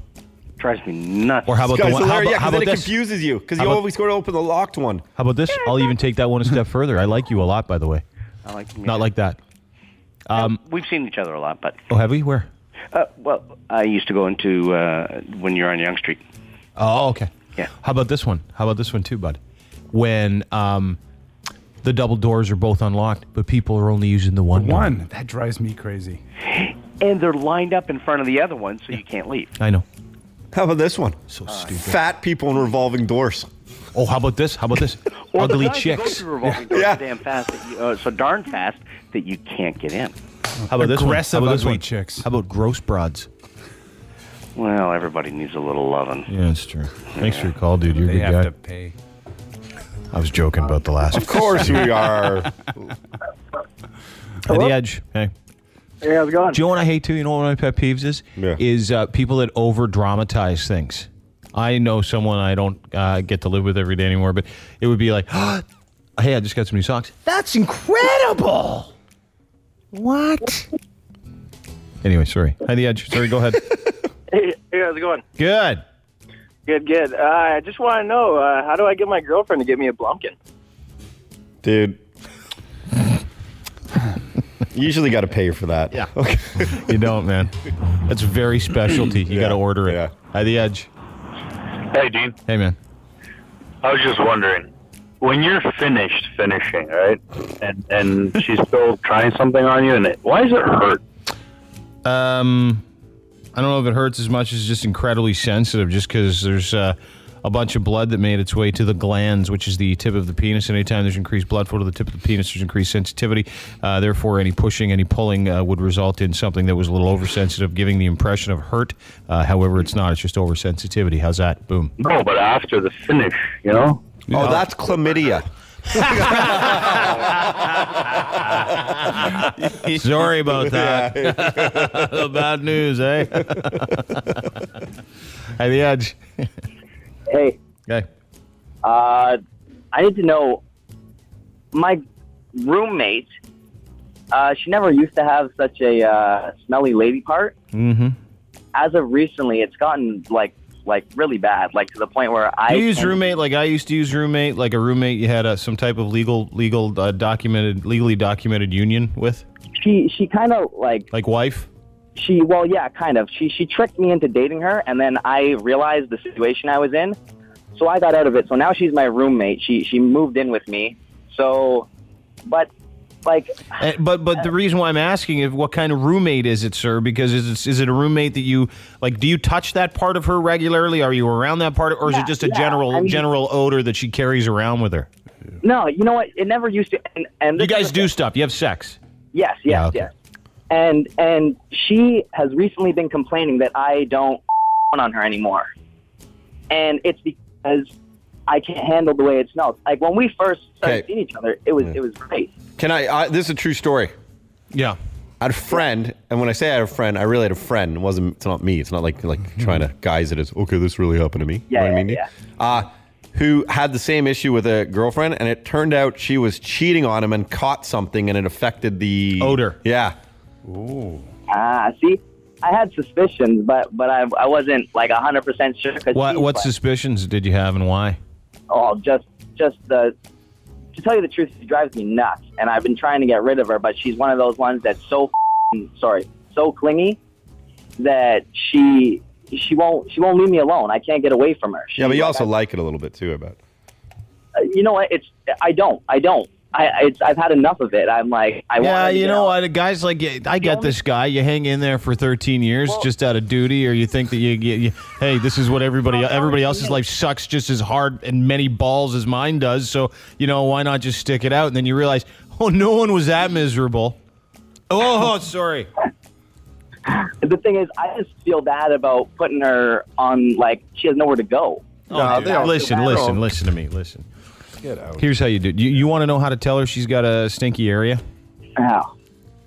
Drives me nuts. Or how about the one? How about then it this? confuses you because you always go to open the locked one. How about this? I'll even take that one a step further. I like you a lot, by the way. I like you. Not like that. We've seen each other a lot, but... Oh, have we? Where? Well, I used to go into when you're on Yonge Street. Oh, okay. Yeah. How about this one? How about this one too, bud? When the double doors are both unlocked, but people are only using the one door. That drives me crazy. And they're lined up in front of the other one, so you can't leave. I know. How about this one? So stupid. Fat people in revolving doors. Oh, how about this? How about this? Ugly chicks. Revolving doors so damn fast, so darn fast that you can't get in. How about this one? Aggressive How about this ugly one? chicks. How about gross broads? Well, everybody needs a little loving. Yeah, it's true. Thanks for your call, dude. You're a They good guy. have to pay. I was joking about the last. Of course we are. At the Edge. Hey. Hey, how's it going? Do you know what I hate too? You know what my pet peeves is? Yeah. Is people that over dramatize things. I know someone I don't get to live with every day anymore, but it would be like, hey, I just got some new socks. That's incredible. What? Anyway, sorry. Hi, The Edge. Sorry, go ahead. Hey, how's it going? Good. Good. I just want to know, how do I get my girlfriend to get me a Blumpkin? Dude. You usually got to pay for that. Yeah. Okay. You don't, man. That's very specialty. You got to order it. Yeah. Hi, The Edge. Hey, Dean. Hey, man. I was just wondering, when you're finished finishing, right, and she's still trying something on you, and why does it hurt? I don't know if it hurts as much as it's just incredibly sensitive, just because there's a bunch of blood that made its way to the glands, which is the tip of the penis. And anytime there's increased blood flow to the tip of the penis, there's increased sensitivity. Therefore, any pushing, any pulling would result in something that was a little oversensitive, giving the impression of hurt. However, it's not. It's just oversensitivity. How's that? Boom. No, but after the finish, you know? Oh, that's chlamydia. Sorry about that. Bad news, eh? Hey, the Edge. Hey. Okay. I need to know, my roommate, she never used to have such a smelly lady part. Mm-hmm. As of recently, it's gotten like really bad, like to the point where Do you use roommate like I used to use roommate, like a roommate you had some type of legally documented union with? She kind of like wife? Yeah, kind of. She tricked me into dating her, and then I realized the situation I was in, so I got out of it. So now she's my roommate. She moved in with me. So, but the reason why I'm asking is what kind of roommate is it, sir? Because is it a roommate that you like? Do you touch that part of her regularly? Are you around that part, or is it just a general odor that she carries around with her? No, you know what? It never used to. And you guys do stuff. You have sex. Yes. Okay. And she has recently been complaining that I don't on her anymore, and it's because I can't handle the way it smells. Like when we first started seeing each other, it was great. Can I this is a true story. Yeah. I had a friend, and when I say I had a friend, I really had a friend. It's not me. It's not like trying to guise it as, okay, this really happened to me. You know what I mean? Who had the same issue with a girlfriend, and it turned out she was cheating on him and caught something, and it affected the odor. Yeah. Ooh. See, I had suspicions, but I wasn't like 100% sure. What suspicions did you have, and why? Oh, just to tell you the truth, she drives me nuts, and I've been trying to get rid of her, but she's one of those ones that's so clingy that she won't leave me alone. I can't get away from her. But you also like it a little bit too, I bet. You know what? I don't. I've had enough of it. I'm like, I want. Yeah, you know what? Guys like, I get this guy. You hang in there for 13 years just out of duty, or you think that you hey, this is what everybody else's life sucks just as hard and many balls as mine does. So why not just stick it out? And then you realize, oh, no one was that miserable. Oh, sorry. The thing is, I just feel bad about putting her on, like, she has nowhere to go. Listen to me. Listen. Get out. Here's how you do it. You want to know how to tell her she's got a stinky area? How?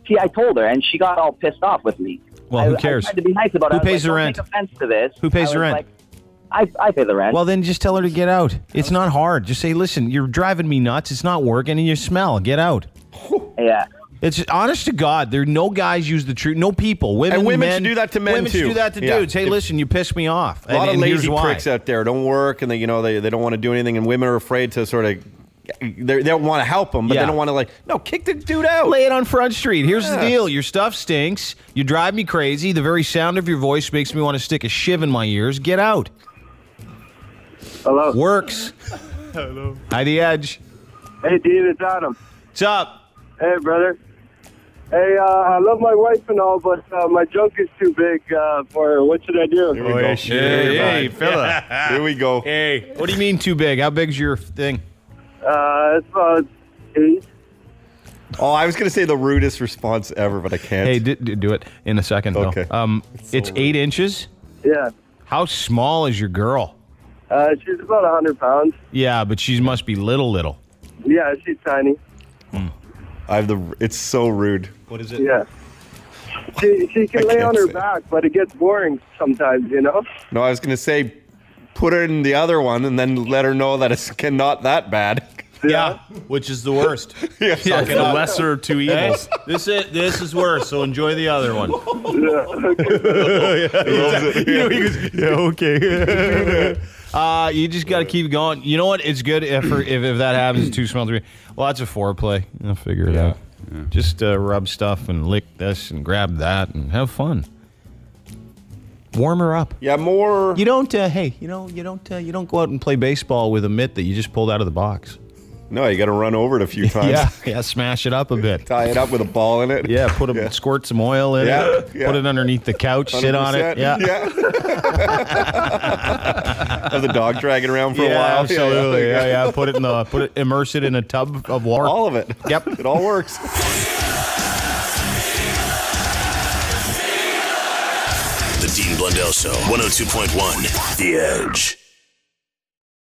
See, I told her, and she got all pissed off with me. Well, who cares? I tried to be nice about it. Who pays the rent? Don't take offense to this. Who pays the rent? I pay the rent. Well, then just tell her to get out. It's not hard. Just say, listen, you're driving me nuts. It's not working, and you smell. Get out. Yeah. It's honest to God. There no guys use the truth. No people. Women should do that to men women too. Should do that to dudes. Hey, listen, you piss me off. A lot of lazy why. pricks out there don't work, and they don't want to do anything, and women are afraid to sort of. They don't want to help them, but they don't want to kick the dude out. Lay it on Front Street. Here's the deal. Your stuff stinks. You drive me crazy. The very sound of your voice makes me want to stick a shiv in my ears. Get out. Hello. Works. Hello. Hi, The Edge. Hey, Dean, it's Adam. What's up? Hey, brother. Hey, I love my wife and all, but my junk is too big for her. What should I do? Here we go. Hey, fella. Here we go. Hey. What do you mean too big? How big's your thing? It's about 8. Oh, I was going to say the rudest response ever, but I can't. Hey, do it in a second, okay. though. It's 8 inches? Yeah. How small is your girl? She's about 100 pounds. Yeah, but she must be little. Yeah, she's tiny. It's so rude. What is it? Yeah. She can lay on her back, but it gets boring sometimes, No, I was going to say, put her in the other one and then let her know that it's not that bad. Yeah, which is the worst. It's the lesser of two evils. This is worse, so enjoy the other one. Okay. You just got to keep going. You know what? It's good if that happens, too small to me. Well, that's a foreplay. I'll figure it out. Yeah. Just rub stuff and lick this and grab that and have fun. Warm her up. Yeah, more. You don't. You don't go out and play baseball with a mitt that you just pulled out of the box. No, you got to run over it a few times. Yeah, smash it up a bit. Tie it up with a ball in it. Yeah, squirt some oil in it. Put it underneath the couch. 100%. Sit on it. Yeah. Have the dog dragging around for a while. Absolutely. Yeah. Immerse it in a tub of water. All of it. Yep. It all works. The Dean Blundell Show, 102.1 The Edge.